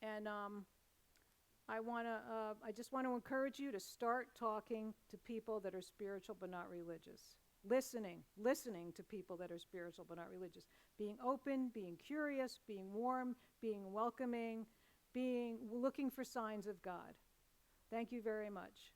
And I just want to encourage you to start talking to people that are spiritual but not religious. Listening to people that are spiritual but not religious. Being open, being curious, being warm, being welcoming, looking for signs of God. Thank you very much.